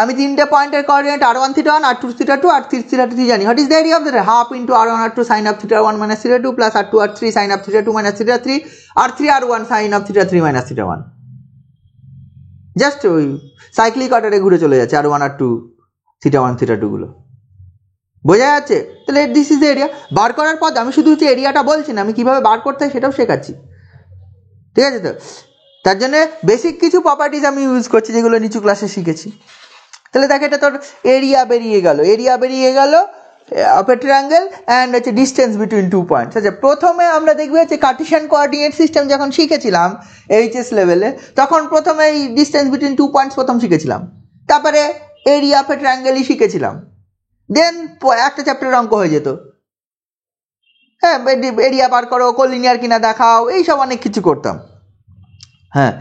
আমি তিনটে পয়েন্টের কোঅর্ডিনেট r1 θ1 r2 θ2 r3 θ3 জানি। What is the area of the half into r1 r2 sin of θ1 minus θ2 plus r2 r3 sin of θ2 minus θ3 r3 r1 sin of θ3 minus θ1। Just ওই সাইক্লিক অর্ডারে ঘুরে চলে যাচ্ছে r1 r2 θ1 θ2 গুলো। বোঝা যাচ্ছে? তাহলে দিস ইজ দ্য এরিয়া। বার করার পর আমি শুধু হচ্ছে এরিয়াটা বলছি না, আমি কিভাবে বার করতে হয় সেটাও শেখাচ্ছি। ঠিক আছে? তো তার জন্য বেসিক কিছু প্রপার্টিজ আমি ইউজ করছি যেগুলো নিচু ক্লাসে শিখেছি। তাহলে দেখ, এটা তোর এরিয়া বেরিয়ে গেল অফ এ ট্রায়াঙ্গেল অ্যান্ড হচ্ছে ডিস্টেন্স বিটুইন টু পয়েন্টস। আচ্ছা, প্রথমে আমরা দেখবো হচ্ছে কার্টেশিয়ান কোঅর্ডিনেট সিস্টেম যখন শিখেছিলাম এইচএস লেভেলে, তখন প্রথমে এই ডিস্টেন্স বিটুইন টু পয়েন্টস প্রথম শিখেছিলাম, তারপরে এরিয়া অফ এ ট্রায়াঙ্গেলই শিখেছিলাম। দেন একটা চ্যাপ্টারের অঙ্ক হয়ে যেত, হ্যাঁ, এরিয়া বার করো, কোলিনিয়ার কিনা দেখাও, এইসব অনেক কিছু করতাম। হ্যাঁ,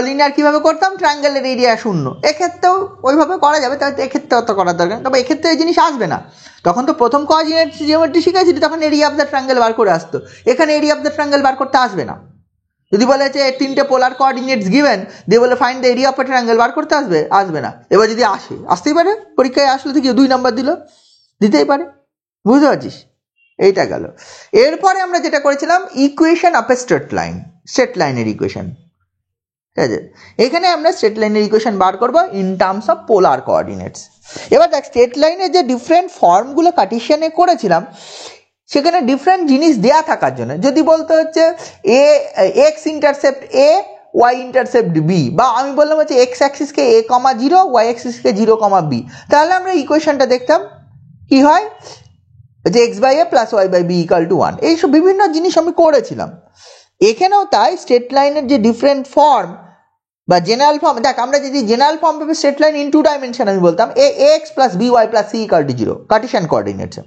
লিনিয়ার কীভাবে করতাম, ট্রায়াঙ্গেলের এরিয়া শূন্য, এক্ষেত্রেও ওইভাবে করা যাবে, তবে এক্ষেত্রে অত করার দরকার নেই। তবে এক্ষেত্রে এই জিনিস আসবে না, তখন তো প্রথম কোঅর্ডিনেট জিওমেট্রি শিখেছিলি, তখন এরিয়া অফ দ্য ট্রায়াঙ্গেল বার করে আসতো। এখানে এরিয়া অফ দ্য ট্রায়াঙ্গেল বার করতে আসবে না। যদি বলে যে তিনটে পোলার কোঅর্ডিনেটস গিভেন, দিয়ে বলে find the area of a triangle, বার করতে আসবে না। এবার যদি আসতেই পারে, পরীক্ষায় আসলে থেকে 2 নম্বর দিতেই পারে। বুঝতে পারছিস? এইটা গেল। এরপরে আমরা যেটা করেছিলাম, ইকুয়েশন অফ এ স্ট্রেট লাইনের ইকুয়েশন। ঠিক আছে, এখানে আমরা স্ট্রেট লাইনের ইকুয়েশন বার করব in terms of polar coordinates. এবার দেখ, স্ট্রেট লাইনের যে ডিফারেন্ট ফর্মগুলো কার্টেশিয়ানে করেছিলাম, সেখানে ডিফারেন্ট জিনিস দেয়া থাকার জন্য যদি বলতে হচ্ছে x intercept a, y intercept b, বা আমি বললাম হচ্ছে এক্স অ্যাক্সিসকে a, 0, ওয়াই অ্যাক্সিসকে 0, b, তাহলে আমরা ইকুয়েশনটা দেখতাম কি হয়, যে x by a plus y by b equal to 1। এইসব বিভিন্ন জিনিস আমি করেছিলাম। এখানেও তাই, স্ট্রেট লাইনের যে ডিফারেন্ট ফর্ম বা জেনারেল ফর্ম, দেখ আমরা যদি জেনারেল ফর্ম ভেবে স্ট্রেট লাইন ইন 2 ডাইমেনশন আমি বলতাম a x plus b y plus c equal to 0 Cartesian কোঅর্ডিনেটসে।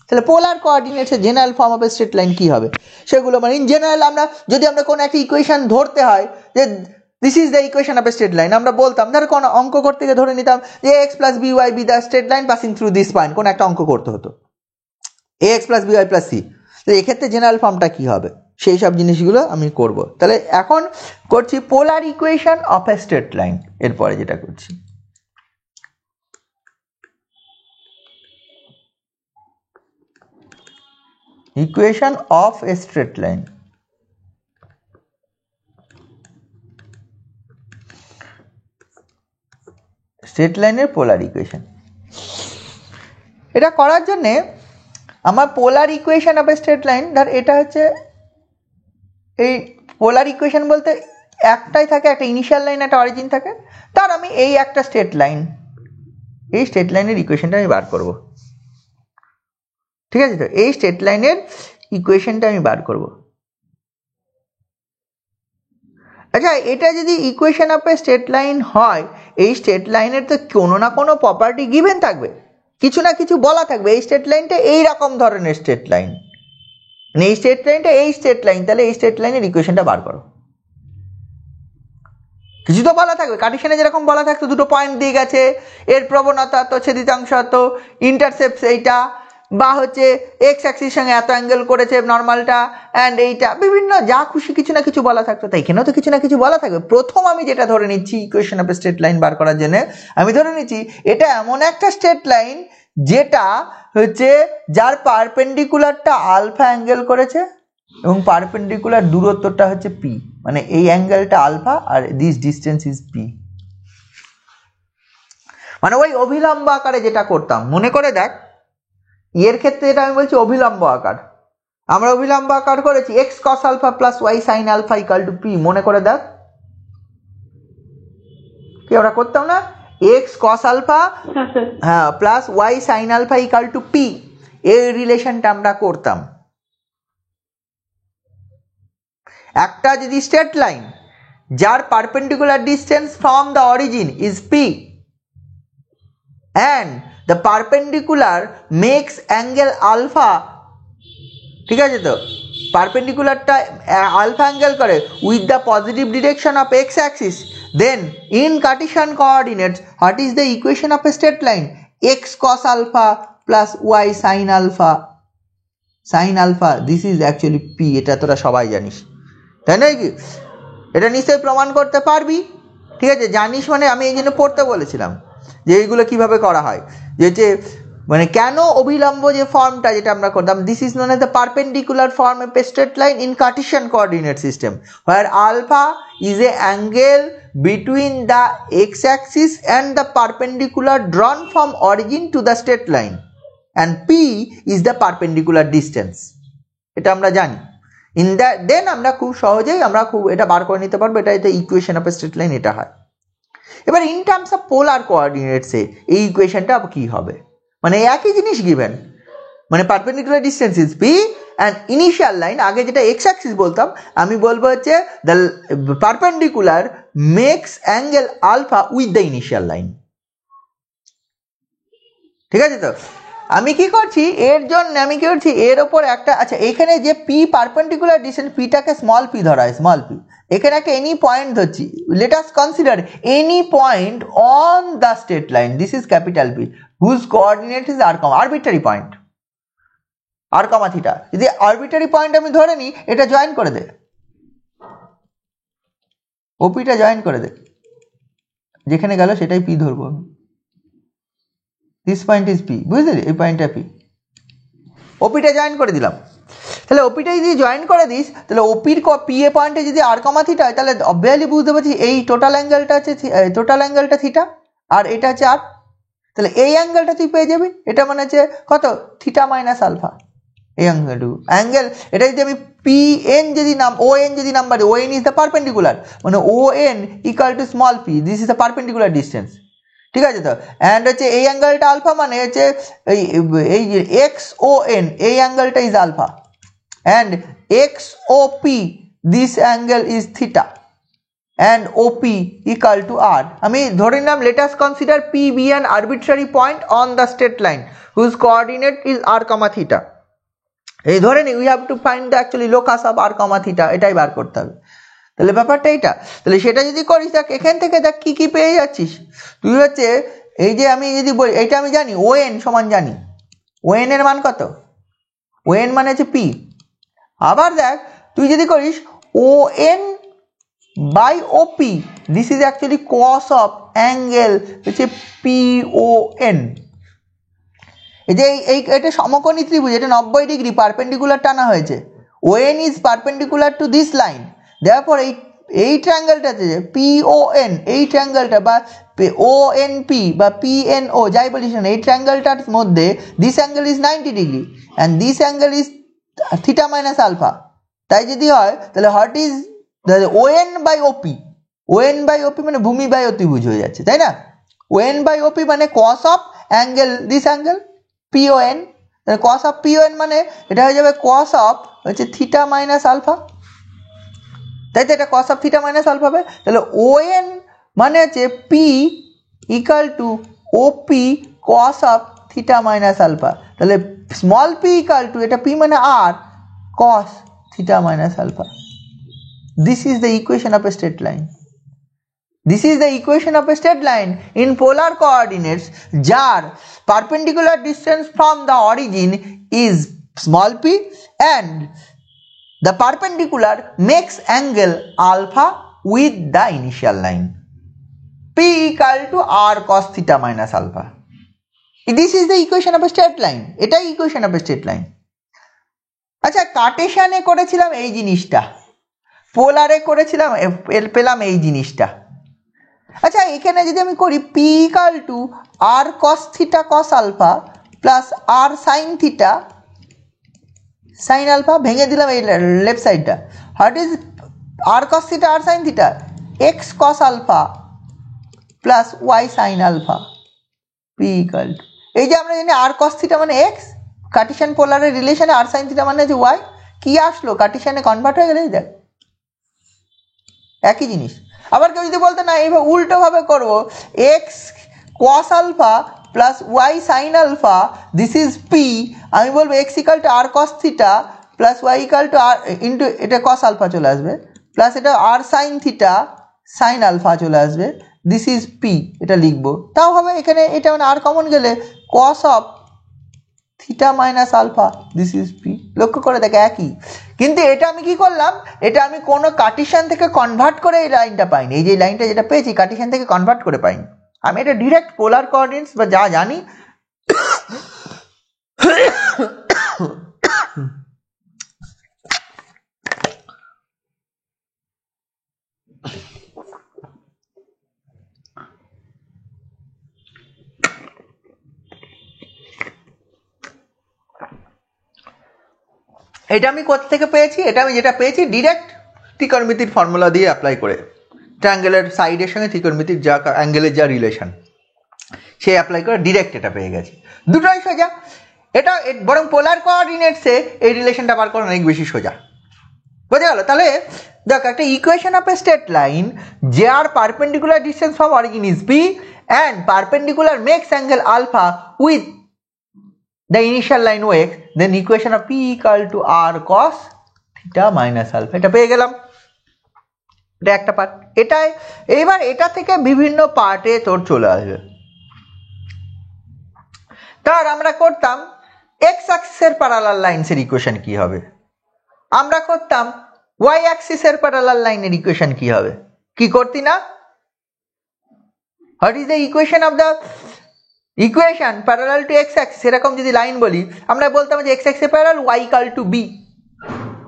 তাহলে পোলার কোঅর্ডিনেটসে general form of a straight line কি হবে, সেগুলো মানে ইন জেনারেল আমরা যদি আমরা কোনো একটা ইকুয়েশন ধরতে হয় যে this is the equation of a straight line, আমরা বলতাম, ধর কোনো অঙ্ক করতে গিয়ে ধরে নিতাম যে x plus b y b the straight line passing through this point, কোনো একটা অঙ্ক করতে হতো x plus b y plus c. তো এক্ষেত্রে জেনারেল ফর্মটা কি হবে, সেই সব জিনিসগুলো আমি করব। তাহলে এখন করছি polar equation of a straight line. এরপরে যেটা করছি, equation of a straight line. Straight লাইনের পোলার ইকুয়েশন, এটা করার জন্যে আমার polar equation of a straight line, ধর এটা হচ্ছে এই পোলার ইকুয়েশন বলতে একটাই থাকে, একটা ইনিশিয়াল লাইন একটা অরিজিন থাকে, তার আমি এই একটা স্ট্রেট লাইন, এই স্ট্রেট লাইনের ইকুয়েশনটা আমি বার করব। ঠিক আছে? তো এই স্ট্রেট লাইনের ইকুয়েশনটা আমি বার করব। আচ্ছা, এটা যদি equation of a straight line হয়, এই স্ট্রেট লাইনের তো কোনো না কোনো প্রপার্টি গিভেন থাকবে, কিছু না কিছু বলা থাকবে। এই স্ট্রেট লাইনটা এইরকম ধরনের স্ট্রেট লাইন, মানে এই স্ট্রেট লাইনটা এই স্ট্রেট লাইন, তাহলে এই স্ট্রেট লাইনের ইকুয়েশনটা বার করো। কিছু তো বলা থাকবে, কার্টেশিয়ানে যেরকম বলা থাকতো দুটো পয়েন্ট দিয়ে গেছে, এর প্রবণতা তো ছেদিতাংশ তো ইন্টারসেপ্ট এইটা, বা হচ্ছে এক্স অ্যাক্সিস সঙ্গে এত অ্যাঙ্গেল করেছে নর্মালটা অ্যান্ড এইটা, বিভিন্ন যা খুশি কিছু না কিছু বলা থাকতো। তাই এখানেও তো কিছু না কিছু বলা থাকবে। প্রথম আমি যেটা ধরে নিচ্ছি equation of a straight line বার করার জন্য, আমি ধরে নিচ্ছি এটা এমন একটা স্ট্রেট লাইন যেটা হচ্ছে যার পারপেন্ডিকুলারটা আলফা অ্যাঙ্গেল করেছে এবং পারপেন্ডিকুলার দূরত্বটা হচ্ছে পি, মানে এই অ্যাঙ্গেলটা আলফা আর দিস ডিস্টেন্স ইজ পি। মানে ওই অভিলম্ব আকারে যেটা করতাম, মনে করে দেখ, এর ক্ষেত্রে যেটা আমি বলছি অভিলম্ব আকার, আমরা অভিলম্ব আকার করেছি x cos alpha plus y sine alpha equal to p, মনে করে দেখ কি আমরা করতাম না, এক্স কস আলফা হ্যাঁ plus y sine alpha equal to p, এই রিলেশনটা আমরা করতাম। একটা যদি স্ট্রেট লাইন যার perpendicular distance from the origin is p and the perpendicular makes angle alpha, ঠিক আছে তো, পারপেন্ডিকুলারটা আলফা অ্যাঙ্গেল করে with the positive direction of x axis, then in Cartesian coordinates what is the equation of a straight line, x cos alpha plus y sine alpha, this is actually p. এটা তোরা সবাই জানিস, তাই নয় কি? এটা নিশ্চয়ই প্রমাণ করতে পারবি, ঠিক আছে? জানিস মানে আমি এই জন্য পড়তে বলেছিলাম যে এইগুলো কিভাবে করা হয়, যে মানে কেন অভিলম্ব যে ফর্মটা যেটা আমরা করতাম, this is known as the perpendicular form of a straight line in Cartesian coordinate system where alpha is a angle between the x axis and the perpendicular drawn from origin to the straight line and p is the perpendicular distance. এটা আমরা জানি। In that then আমরা খুব সহজেই এটা বার করে নিতে পারবো, এটা equation of a straight line এটা হয়। এবার ইন টার্মস অফ পোলার কোঅর্ডিনেটসে এই ইকুয়েশনটা কি হবে, মানে একই জিনিস গিভেন, মানে perpendicular distance is p and initial line, আগে যেটা এক্স অ্যাক্সিস বলতাম আমি বলবো হচ্ছে the perpendicular makes angle alpha with the initial line. ঠিক আছে তো? আমি কি করছি এর জন্য, আমি কি করছি এর ওপর একটা, আচ্ছা এখানে যে পি পারপেন্ডিকুলার ডিস্টেন্স, পিটাকে স্মল পি ধরা হয়, স্মল পি, এখানে একটা এনি পয়েন্ট ধরছি, let us consider any point on the straight line, this is capital P whose coordinate is r comma, arbitrary point r comma theta. যদি arbitrary point আমি ধরে নিই, এটা জয়েন করে দে, ওপিটা জয়েন করে দে, যেখানে গেল সেটাই পি ধরবো আমি, দিস পয়েন্ট ইজ পি, বুঝলি? এই পয়েন্টটা পি, ওপিটা জয়েন করে দিলাম। তাহলে ওপিটা যদি জয়েন করে দিস, তাহলে ওপির পি এ পয়েন্টে যদি আর কমা থিটা হয়, তাহলে অবভিয়াসলি বুঝতে পারছি এই টোটাল অ্যাঙ্গেলটা থিটা আর এটা হচ্ছে আর, তাহলে এই অ্যাঙ্গেলটা তুই পেয়ে যাবি, এটা মানে হচ্ছে কত, থিটা মাইনাস আলফা, এই অ্যাঙ্গেল। এটা যদি আমি পি এন যদি ও এন যদি number, O N is the perpendicular, মানে O N equal to small p, this is the perpendicular distance. ঠিক আছে তো? অ্যান্ড হচ্ছে এই অ্যাঙ্গেলটা আলফা, মানে হচ্ছে এই যে এক্স ও এন, এই অ্যাঙ্গেলটা is alpha, and x O P, this angle is theta, and O P equal to r. আমি ধরে নিলাম let us consider P be an arbitrary point on the straight line whose coordinate is r comma theta. এই ধরে নি we have to find the actually locus of r comma theta, এটাই বার করতে হবে। তাহলে ব্যাপারটা এইটা, তাহলে সেটা যদি করিস দেখ এখান থেকে দেখ কি কি পেয়ে যাচ্ছিস তুই, হচ্ছে এই যে আমি যদি বলি এইটা আমি জানি ও এন সমান, জানি ও এন এর মান কত, ও এন মানে হচ্ছে পি। আবার দেখ তুই যদি করিস O N by O P, this is actually cos of angle হচ্ছে পি ও এন। এই যে এটা সমকোণী ত্রিভুজ, এটা 90 ডিগ্রি পারপেন্ডিকুলার টানা হয়েছে, O N is perpendicular to this line, therefore এই ট্রায়াঙ্গেলটাতে যে পি ও এন, এই ট্রায়াঙ্গেলটা বা ও এন পি বা পি এন ও যাই বলিস না, এই ট্রায়াঙ্গেলটার মধ্যে this angle is 90 degree and this angle is theta minus alpha. তাই যদি হয় তাহলে what is O N by OP, O N by OP মানে ভূমি বাই অতিভুজ হয়ে যাচ্ছে, তাই না? ও এন বাই ওপি মানে cos of angle, this angle PON, cos of PON মানে এটা হয়ে যাবে কস অফ হচ্ছে থিটা মাইনাস আলফা, তাই তো? এটা cos of theta minus alpha হবে। তাহলে ও এন মানে হচ্ছে p equal to OP cos of theta minus alpha, তাহলে স্মল পি ইকাল টু, এটা পি মানে r, cos theta minus alpha. This is the equation of a straight line, this is the equation of a straight line in polar coordinates যার perpendicular distance from the origin is small p and the perpendicular makes angle alpha with the initial line, p equal to r cos theta minus alpha. This is the equation of a straight line, এটাই equation of a straight line। আচ্ছা কার্টেশিয়ানে করেছিলাম এই জিনিসটা, পোলারে করেছিলাম পেলাম এই জিনিসটা, আচ্ছা এখানে যদি আমি করি p equal to R cos theta cos alpha plus r sine theta sine alpha, ভেঙে দিলাম এই লেফট সাইডটা। What is r cos theta r sine theta? X cos alpha plus y sine alpha p equal to, এই যে আমরা জানি r cos theta মানে x, Cartesian পোলারের রিলেশনে আর সাইন থিটা মানে হচ্ছে ওয়াই, কি আসলো কার্টেসিয়ানে কনভার্ট হয়ে গেলে দেখ একই জিনিস। আবার কেউ যদি বলতো না এইভাবে উল্টোভাবে করবো, x cos alpha plus y sine alpha this is p, আমি বলবো x equal to R cos theta plus y equal to r into এটা কস আলফা চলে আসবে প্লাস এটা r sine theta sine alpha চলে আসবে, দিস ইজ পি, এটা লিখবো। তাও হবে এখানে এটা মানে আর কমন গেলে cos of theta minus alpha this is p. লক্ষ্য করে দেখে একই, কিন্তু এটা আমি কি করলাম, এটা আমি কোনো কার্টেসিয়ান থেকে কনভার্ট করে এই লাইনটা পাইনি, এই যে লাইনটা যেটা পেয়েছি কার্টেসিয়ান থেকে কনভার্ট করে পাইনি, আমি এটা ডিরেক্ট পোলার কোঅর্ডিনেটস বা যা জানি এটা আমি কোথা থেকে পেয়েছি, এটা আমি যেটা পেয়েছি ডিরেক্ট ত্রিকোণমিতির ফর্মুলা দিয়ে অ্যাপ্লাই করে, ট্রায়াঙ্গেলের সাইডের সঙ্গে ত্রিকোণমিতির যা অ্যাঙ্গেলের যা রিলেশন সে অ্যাপ্লাই করে ডিরেক্ট এটা পেয়ে গেছি, দুটোই সোজা। এটা বরং পোলার কোঅর্ডিনেটসে এই রিলেশনটা বার করা অনেক বেশি সোজা, বোঝা গেল? তাহলে দেখ একটা equation of a straight line যার perpendicular distance from origin is p and perpendicular makes angle alpha with the initial line OX, then equation of P equal to R cos theta minus alpha, এটা পেয়ে গেলাম, এটা একটা part. এটাই এবার এটা থেকে বিভিন্ন পার্টে তোর চলে আসবে। তার আমরা করতাম এক্স অ্যাক্সিসের প্যারালাল লাইনসের ইকুয়েশন কি হবে, আমরা করতাম ওয়াই অ্যাক্সিসের প্যারালাল লাইনের ইকুয়েশন কি হবে, কি করতি না? What is the equation of the equation parallel to x axis, এরকম যদি লাইন বলি আমরা বলতাম যে এক্স অ্যাক্সিসের parallel y equal to b,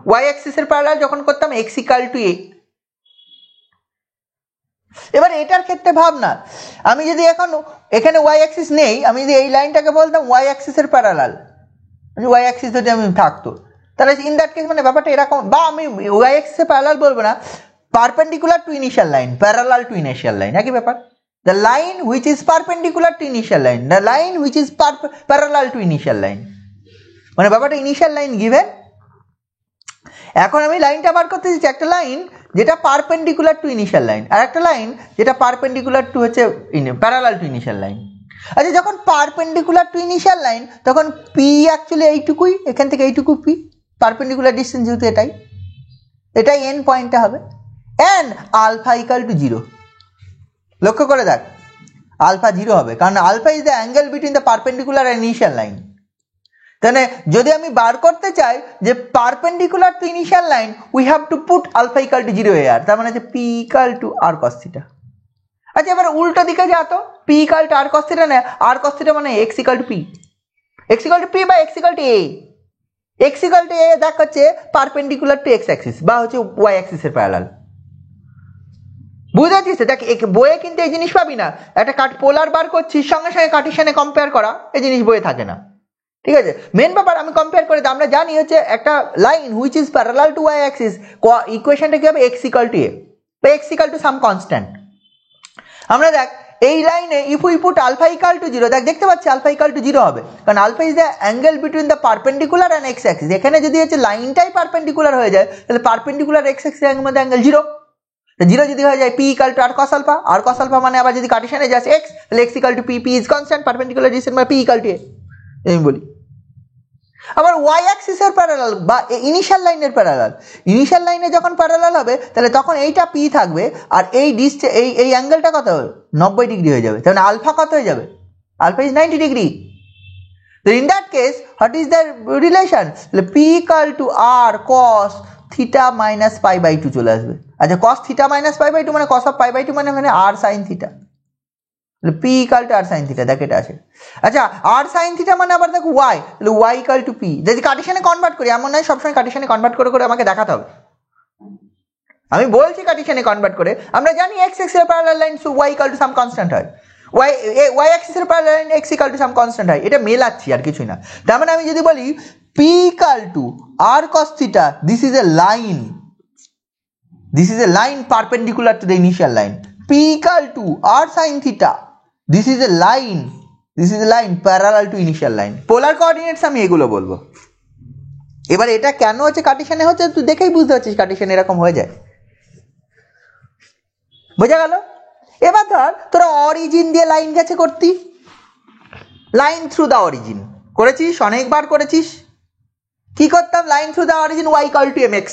y অ্যাক্সিসের প্যারালাল যখন করতাম এক্স ইকাল টু এ। এবার এটার ক্ষেত্রে ভাবনা, আমি যদি এখন এখানে ওয়াই অ্যাক্সিস নেই, আমি যদি এই লাইনটাকে বলতাম ওয়াই অ্যাক্সিসের প্যারালাল, ওয়াই অ্যাক্সিস যদি আমি থাকতো, তাহলে ইন দ্যাট কেস মানে ব্যাপারটা এরকম, বা আমি ওয়াই অ্যাক্সিসের প্যারালাল বলবো না, perpendicular to initial line, parallel to initial line, একই ব্যাপার। The line which is perpendicular to initial line, the line which is parallel to initial line, মানে ব্যাপারটা ইনিশিয়াল লাইন গিভেন। এখন আমি লাইনটা বার করতে চাইছি একটা লাইন যেটা পারপেন্ডিকুলার টু ইনিশিয়াল লাইন, আর একটা লাইন যেটা পারপেন্ডিকুলার টু হচ্ছে প্যারালাল টু ইনিশিয়াল লাইন। আচ্ছা যখন পারপেন্ডিকুলার টু ইনিশিয়াল লাইন তখন পি অ্যাকচুয়ালি এইটুকুই, এখান থেকে এইটুকু পি, পারপেন্ডিকুলার ডিস্টেন্স যেহেতু এটাই এন্ড পয়েন্টটা হবে, অ্যান্ড আলফা ইকাল টু 0। লক্ষ্য করে দেখ আলফা 0 হবে, কারণ alpha is the angle between the perpendicular and initial line. তাহলে যদি আমি বার করতে চাই যে perpendicular to initial line we have to put alpha equal to 0 এয়ার, তার মানে হচ্ছে p equal to R cos theta. আচ্ছা এবার উল্টো দিকে যা তো, p equal to R cos theta না, আর কস থিটা মানে x equal to p, x equal to p বা x equal to a, x equal to a দেখ হচ্ছে পারপেন্ডিকুলার টু এক্স অ্যাক্সিস বা হচ্ছে ওয়াই অ্যাক্সিসের প্যারালাল। বুঝতে পারছিস? দেখ বইয়ে কিন্তু এই জিনিস পাবি না, একটা পোলার বার করছিস সঙ্গে সঙ্গে কার্টেসিয়ানে কম্পেয়ার করা, এই জিনিস বইয়ে থাকে না, ঠিক আছে? মেন ব্যাপার আমি কম্পেয়ার করে আমরা জানি হচ্ছে একটা line which is parallel to y axis, ইকুয়েশনটা কি হবে, এক্স ইকাল টু এ বা x equal to some constant. আমরা দেখ এই লাইনে if we put alpha equal to 0, দেখ দেখতে পাচ্ছি আলফা ইকাল টু 0 হবে, কারণ alpha is the angle between the perpendicular and x axis. এখানে যদি হচ্ছে লাইনটাই পারপেন্ডিকুলার হয়ে যায় তাহলে পারপেন্ডিকুলার এক্স অ্যাক্সিসের মধ্যে অ্যাঙ্গেল 0, 0 যদি হয়ে যায় p equal to R cos alpha, r cos alpha মানে আবার যদি কার্টেসিয়ানে যাস এক্স, তাহলে x equal to p, p is constant, perpendicular distance মানে পি ইকাল টু এ, আমি বলি। আবার ওয়াই অ্যাক্সিসের প্যারালাল বা ইনিশিয়াল লাইনের প্যারালাল, ইনিশিয়াল লাইনে যখন প্যারালাল হবে তাহলে তখন এইটা পি থাকবে আর এই এই অ্যাঙ্গেলটা কত হবে, 90 ডিগ্রি হয়ে যাবে, তাহলে আলফা কত হয়ে যাবে, আলফা ইজ 90 ডিগ্রি। তো in that case what is the relation, p equal to R cos theta minus pi by 2 চলে আসবে। আচ্ছা cos theta minus pi by 2 মানে কস অফ পাই বাই 2 মানে r sine theta, p equal to R sine theta, দেখ এটা আছে। আচ্ছা আর sine theta মানে আবার দেখ ওয়াই, তাহলে ওয়াই ইকাল টু পি। যদি কার্টেসিয়ানে কনভার্ট করি, এমন নয় সবসময় কার্টেসিয়ানে কনভার্ট করে করে আমাকে দেখাতে হবে, আমি বলছি কার্টেসিয়ানে কনভার্ট করে, আমরা জানি x এর parallel line y equal two some constant হয়, y অ্যাক্সিস এর parallel line x equal to some constant হয়, এটা মেলাচ্ছি আর কিছুই না। তার মানে আমি যদি বলি p equal to r cos theta, this is a line perpendicular to the initial line, p equal to r sin theta, this is a line parallel to initial line. Polar coordinates আমি এগুলো বলবো। এবার এটা কেন হচ্ছে কার্টেসিয়ানে হচ্ছে তুই দেখেই বুঝতে পারছিস কার্টেসিয়ানে এরকম হয়ে যায়, বোঝা গেল? এবার ধর তোরা অরিজিন দিয়ে লাইন গেছে করতি, লাইন থ্রু দা অরিজিন করেছিস, অনেকবার করেছিস। কি করতাম? Line through the origin y equal to mx,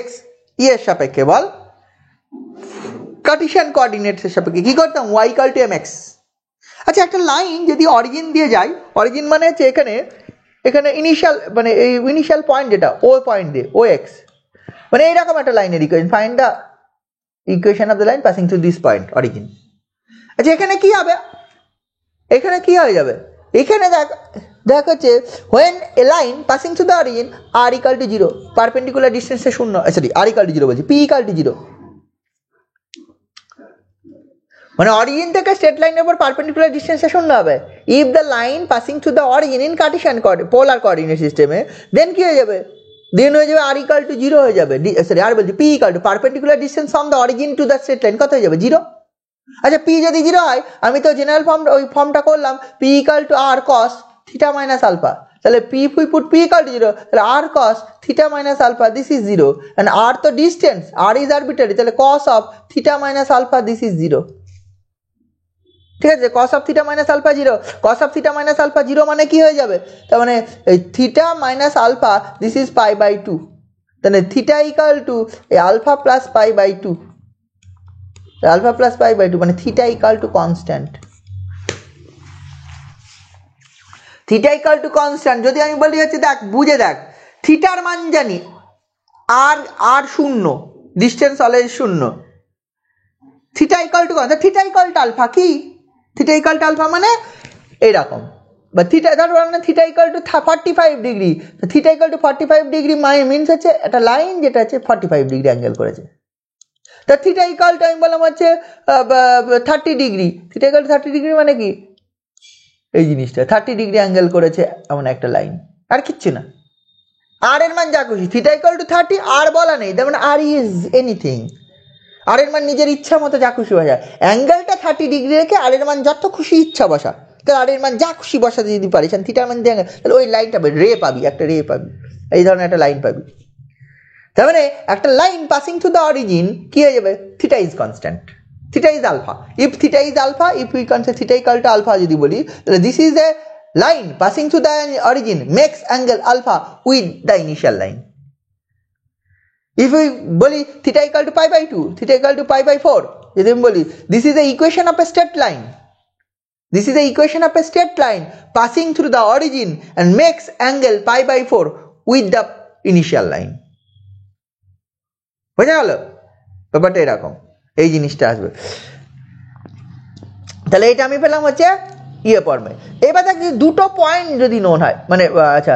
x এর সাপেক্ষে বল, কার্টেসিয়ান কোঅর্ডিনেটস এর সাপেক্ষে কি করতাম? y equal to mx। আচ্ছা, একটা লাইন যদি অরিজিন দিয়ে যায়, অরিজিন মানে হচ্ছে এখানে ইনিশিয়াল, মানে এই ইনিশিয়াল পয়েন্ট যেটা ও পয়েন্ট দিয়ে ও এক্স, মানে এইরকম একটা লাইনের equation, find the equation of the line passing through this point origin. আচ্ছা, এখানে কি হবে? এখানে কি হয়ে যাবে? এখানে দেখ হচ্ছে when a line passing through the origin r equal to 0, perpendicular distance A 0, sorry r equal to 0 বলছি, p equal to 0, মানে অরিজিন থেকে স্ট্রেট লাইনের উপর পারপেন্ডিকুলার ডিসটেন্সে 0 হবে। If the line passing through the origin in Cartesian polar coordinate সিস্টেমে, দেন কি হয়ে যাবে? দেন হয়ে যাবে r ইকুয়াল টু 0 হয়ে যাবে, সরি আর বলছি p equal two perpendicular distance from the origin to the straight line, কত হয়ে যাবে? 0। আচ্ছা, p যদি 0 হয়, আমি তো জেনারেল ফর্ম ওই ফর্মটা করলাম, p equal to r cos theta minus alpha, তাহলে p put p equal to 0, তাহলে r cos theta minus alpha this is 0, and r তো ডিসটেন্স, r ইজ আরবিট্রারি, তাহলে cos of theta minus alpha this is 0। ঠিক আছে, cos of theta minus alpha 0, cos of theta minus alpha 0 মানে কি হয়ে যাবে? তার মানে theta minus alpha this is pi by 2, তাহলে theta equal to alpha plus pi by 2, alpha plus pi by 2, মানে theta equal to constant. Theta equal to constant যদি আমি বলি হচ্ছে, দেখ বুঝে দেখ, থিটার মান জানি r 0, distance always 0, theta equal to constant, theta equal to alpha, কি থিটা ইকুয়াল টু আলফা মানে এইরকম, বা থিটা ধর মানে theta equal to 45 degree, theta equal to 45 degree means হচ্ছে একটা লাইন যেটা হচ্ছে 45 ডিগ্রি অ্যাঙ্গেল করেছে। তা থিটা ইকুয়াল টু আমি বললাম হচ্ছে 30 degree, theta equal two 30 degree মানে কি? এই জিনিসটা 30 ডিগ্রি অ্যাঙ্গেল করেছে এমন একটা লাইন, আর কিচ্ছু না। আর এর মান যা খুশি, থিটা ইকুয়াল টু 30, আর বলা নেই, তার মানে আর ইজ এনিথিং, আর এর মান নিজের ইচ্ছা মতো যা খুশি বসা, অ্যাঙ্গেলটা 30 ডিগ্রি রেখে আর এর মান যত খুশি ইচ্ছা বসা, তাহলে আর এর মান যা খুশি বসাতে যদি পারিস, থিটার মান দিয়ে তাহলে ওই লাইনটা রে পাবি, একটা রে পাবি, এই ধরনের একটা লাইন পাবি। তার মানে একটা line passing through the origin কি হয়ে যাবে? Theta is constant, theta is alpha, if theta is alpha, if we consider theta equal to alpha যদি বলি, তাহলে this is a line passing through the origin makes angle alpha with the initial line. If we বলি theta equal to pi by 2, theta equal to pi by 4, যদি আমি বলি this is the equation of a straight line, this is the equation of a straight line passing through the origin and makes angle pi by 4 with the initial line। বুঝা গেল ব্যাপারটা? এরকম এই জিনিসটা আসবে। তাহলে এটা আমি পেলাম হচ্ছে ফর্মে। এবার দেখ দুটো পয়েন্ট যদি নোন হয়, মানে আচ্ছা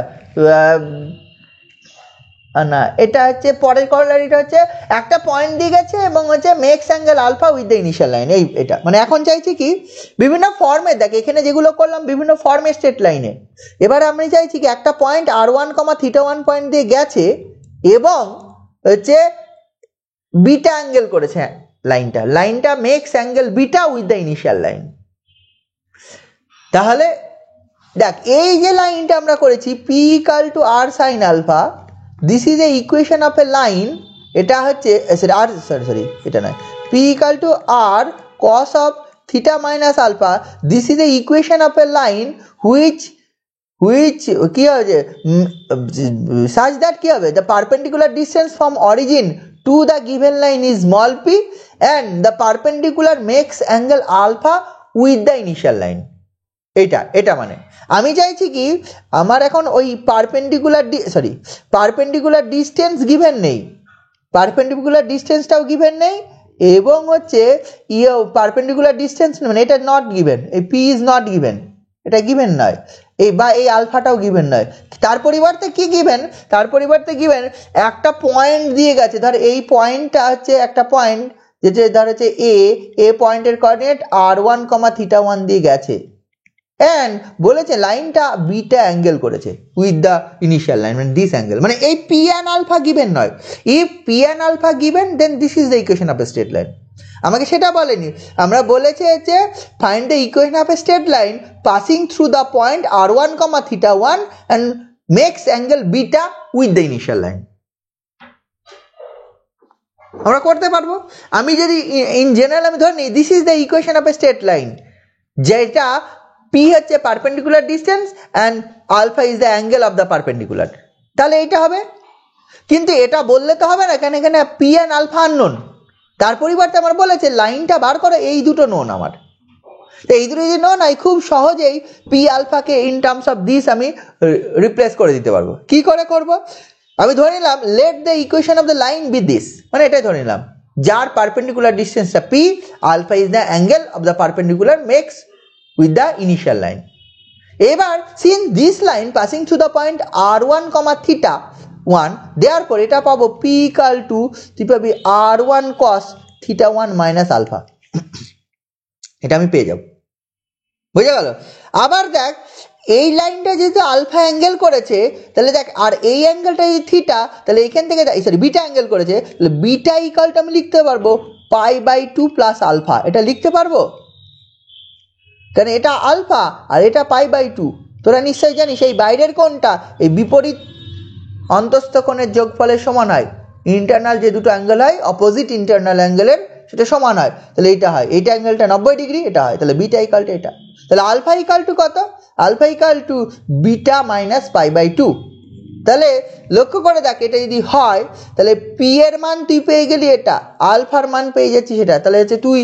না, এটা হচ্ছে পরের করলারিটা হচ্ছে একটা পয়েন্ট দিয়ে গেছে এবং হচ্ছে makes angle alpha with the initial line, এই এটা মানে এখন চাইছি কি বিভিন্ন ফর্মে, দেখ এখানে যেগুলো করলাম বিভিন্ন ফর্মে স্ট্রেট লাইনে, এবার আমি চাইছি কি একটা পয়েন্ট r1, থিটা 1 পয়েন্ট দিয়ে গেছে এবং হচ্ছে বিটা অ্যাঙ্গেল করেছে লাইনটা makes angle beta with the initial line. তাহলে দেখ এই যে লাইনটা আমরা করেছি p equal to r sin alpha, this is a equation of a line, এটা হচ্ছে সরি এটা নয়, p equal to r cos of theta minus alpha, this is a equation of a line which কি হবে such that কি হবে the perpendicular distance from origin to the given line is small p and the perpendicular makes angle alpha with the initial line। এটা মানে আমি চাইছি কি আমার এখন ওই পারপেন্ডিকুলার ডিসটেন্স গিভেন নেই, পারপেন্ডিকুলার ডিসটেন্সটাও গিভেন নেই এবং হচ্ছে পারপেন্ডিকুলার ডিসটেন্স মানে এটা নট গিভেন, এই পি ইজ নট গিভেন, এটা গিভেন নয়, এই আলফাটাও গিভেন নয়, তার পরিবর্তে কি গিভেন, তার পরিবর্তে গিভেন একটা পয়েন্ট দিয়ে গেছে। ধর এই পয়েন্টটা হচ্ছে একটা পয়েন্ট যেটা ধর হচ্ছে এ পয়েন্টের কোঅর্ডিনেট r1, θ1 দিয়ে গেছে, এন্ড বলেছে লাইনটা বিটা অ্যাঙ্গেল করেছে উইথ দ্য ইনিশিয়াল লাইন, মানে দিস অ্যাঙ্গেল, মানে এই পি অ্যান্ড আলফা গিভেন নয়। If p and alpha given then this is the equation of a straight line. আমাকে সেটা বলেনি, আমরা বলেছে যে find the equation of a straight line passing through the point r1, θ1 and makes angle beta with the initial line. আমরা করতে পারবো। আমি যদি ইন জেনারেল আমি ধরে নিই this is the equation of a straight line, যেটা পি হচ্ছে perpendicular distance and alpha is the angle of the perpendicular, তাহলে এইটা হবে। কিন্তু এটা বললে তো হবে না, কেন এখানে পি অ্যান্ড আলফা আননোন, তার পরিবর্তে আমার বলেছে লাইনটা বার করো, এই দুটো নোন আমার। তো এই দুটো যদি নোন হয় খুব সহজেই পি আলফাকে ইন টার্মস অফ দিস আমি রিপ্লেস করে দিতে পারবো। কি করে করব, আমি ধরে নিলাম let the equation of the line be this, মানে এটাই ধরে নিলাম যার পারপেন্ডিকুলার ডিস্টেন্সটা p, alpha is the angle of the perpendicular makes with the initial line. এবার since this line passing through the point r1, θ1, therefore এটা পাবো p equal to তুই পাবি r1 cos θ1 minus alpha, এটা আমি পেয়ে যাব, বুঝে গেল। আবার দেখ এই লাইনটা যেহেতু আলফা অ্যাঙ্গেল করেছে, তাহলে দেখ আর এই অ্যাঙ্গেলটা যদি থিটা, তাহলে এখান থেকে সরি বিটা অ্যাঙ্গেল করেছে, তাহলে বিটা ইকুয়াল টু আমি লিখতে পারবো π/2 প্লাস আলফা, এটা লিখতে পারবো, কারণ এটা আলফা আর এটা π/2। তোরা নিশ্চয়ই জানিস এই বাইরের কোণটা এই বিপরীত অন্তস্থ কোণের যোগফলের সমান হয়, ইন্টারনাল যে দুটো অ্যাঙ্গেল হয় অপোজিট ইন্টারনাল অ্যাঙ্গেলের সেটা সমান হয়, তাহলে এইটা হয়, এইটা অ্যাঙ্গেলটা 90 ডিগ্রি, এটা হয়, তাহলে বিটা ইকুয়াল টু এটা, তাহলে আলফা ইকুয়াল টু কত, alpha equal to beta minus π/2। তাহলে লক্ষ্য করে দেখ এটা যদি হয় তাহলে পি এর মান তুই পেয়ে গেলি, এটা আলফার মান পেয়ে যাচ্ছিস, সেটা তাহলে হচ্ছে তুই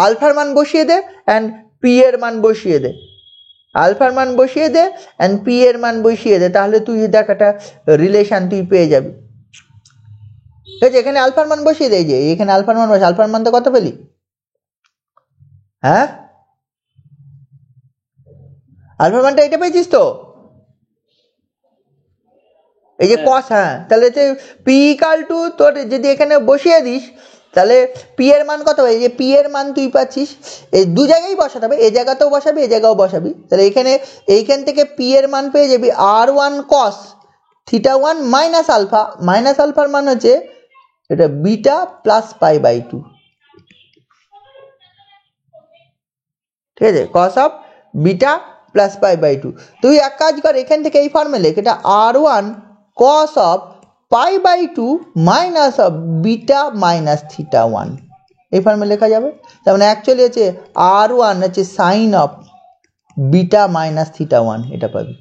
আলফার মান বসিয়ে দে অ্যান্ড পি এর মান বসিয়ে দে, আলফার মান বসিয়ে দে অ্যান্ড পি এর মান বসিয়ে দে, তাহলে তুই দেখ একটা রিলেশন তুই পেয়ে যাবি। ঠিক আছে, এখানে আলফার মান বসিয়ে দেয়, যে এখানে আলফার মান বসে, আলফার মান তো কত পেলি, হ্যাঁ আলফার মানটা এটা পেয়েছিস তো, এই যে কস, হ্যাঁ তাহলে হচ্ছে পি ইকুয়াল টু তোর যদি এখানে বসিয়ে দিস তাহলে পি এর মান কত হবে, এই যে পি এর মান তুই পাচ্ছিস, এই দু জায়গায় বসাতে হবে, এই জায়গাতেও বসাবি এই জায়গাও বসাবি, তাহলে এখানে এইখান থেকে পি এর মান পেয়ে যাবি r1 cos θ1 minus alpha, minus আলফার মান হচ্ছে এটা বিটা প্লাস π/2, ঠিক আছে, cos অফ বিটা প্লাস π/2। তুই এক কাজ কর, এখান থেকে এই ফর্মে লেখ, এটা r1 cos of π/2 minus of beta minus θ1, এই ফর্মে লেখা যাবে। তার মানে অ্যাকচুয়ালি হচ্ছে r1 হচ্ছে সাইন অফ বিটা মাইনাস θ1, এটা পাবি,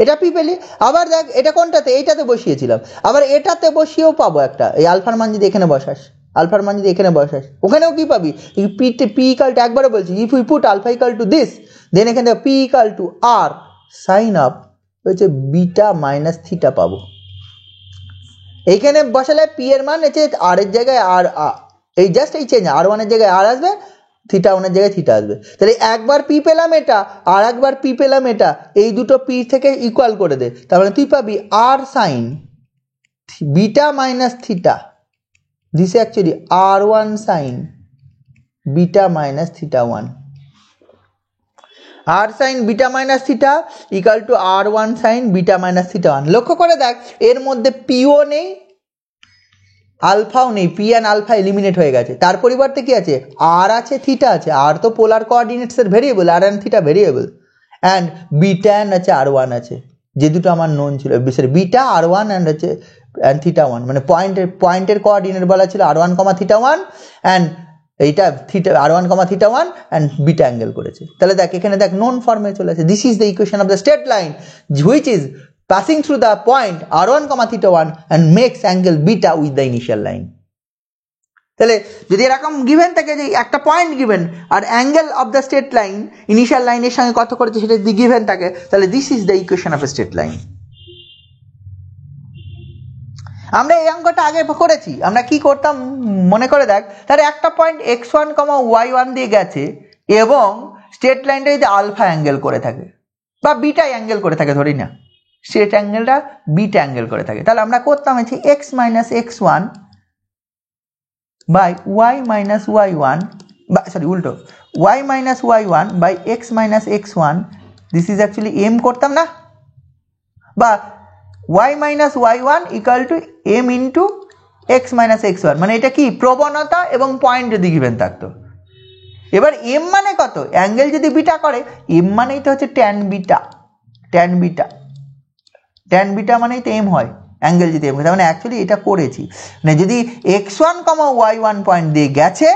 এটা পি পেলি। আবার দেখ এটা কোনটাতে, এইটাতে বসিয়েছিলাম, আবার এটাতে বসিয়েও পাবো একটা, এই আলফার মান যদি এখানে বসাস, আলফার মান যদি এখানে বসাস ওখানেও কি পাবি, পি ইকুয়াল টু একবারে বলছি, if we put alpha equal to this then এখানে p equal to R sine of হচ্ছে বিটা মাইনাস থিটা পাবো। এইখানে বসালে পি এর মান হচ্ছে আর এর জায়গায় আর, এই জাস্ট এই চেঞ্জ, r1 এর জায়গায় আর আসবে, θ1 এর জায়গায় থিটা আসবে, তাহলে একবার পি পেলাম এটা আর একবার পি পেলাম এটা, এই দুটো পি থেকে ইকুয়াল করে দে, তার মানে তুই পাবি r sine beta minus theta, this actually r1 sine beta minus θ1, r sine beta minus theta equal to r1 sine beta minus θ1। লক্ষ্য করে দেখ এর মধ্যে পিও নেই আলফাও নেই, পি অ্যান্ড আলফা এলিমিনেট হয়ে গেছে, তার পরিবর্তে কি আছে, আর আছে থিটা আছে, আর তো পোলার কোঅর্ডিনেটস এর variable, r and theta variable, and beta and আছে r1 আছে, যে দুটো আমার নোন ছিল, বিটা r1 অ্যান্ড হচ্ছে অ্যান্ড θ1, মানে পয়েন্টের কোঅর্ডিনেট বলা ছিল r1, θ1 অ্যান্ড এইটা theta r1, θ1 and beta angle করেছে। তাহলে দেখ এখানে দেখ নোন ফর্মে চলে আসে, this is the equation of the straight line which is passing through the point r1, θ1 and makes angle beta with the initial line। তাহলে যদি এরকম গিভেন থাকে যে একটা পয়েন্ট গিভেন আর angle of the straight line initial লাইনের সঙ্গে কত করেছে সেটা যদি গিভেন থাকে, তাহলে this is the equation of a straight line. আমরা এই অঙ্কটা আগে করেছি, আমরা কি করতাম মনে করে দেখ, তাহলে একটা পয়েন্ট x1, y1 দিয়ে গেছে এবং স্ট্রেট লাইনটা যদি আলফা অ্যাঙ্গেল করে থাকে, বা বিটা অ্যাঙ্গেল করে থাকে, ধরি না স্ট্রেট অ্যাঙ্গেলটা বিটা অ্যাঙ্গেল করে থাকে, তাহলে আমরা করতাম হচ্ছে x minus x one by Y minus Y one, বা সরি উল্টো, y minus Y one by x minus x one, this is actually m করতাম না, বা y minus Y one equal to m into x minus x one, মানে এটা কি প্রবণতা এবং পয়েন্ট যদি গিভেন থাকতো। এবার এম মানে কত, অ্যাঙ্গেল যদি বিটা করে এম মানেই তো হচ্ছে tan beta, tan beta, tan beta মানেই তো এম হয়, অ্যাঙ্গেল যদি এম হয়, তার মানে অ্যাকচুয়ালি এটা করেছি, মানে যদি x one comma y one point দিয়ে গেছে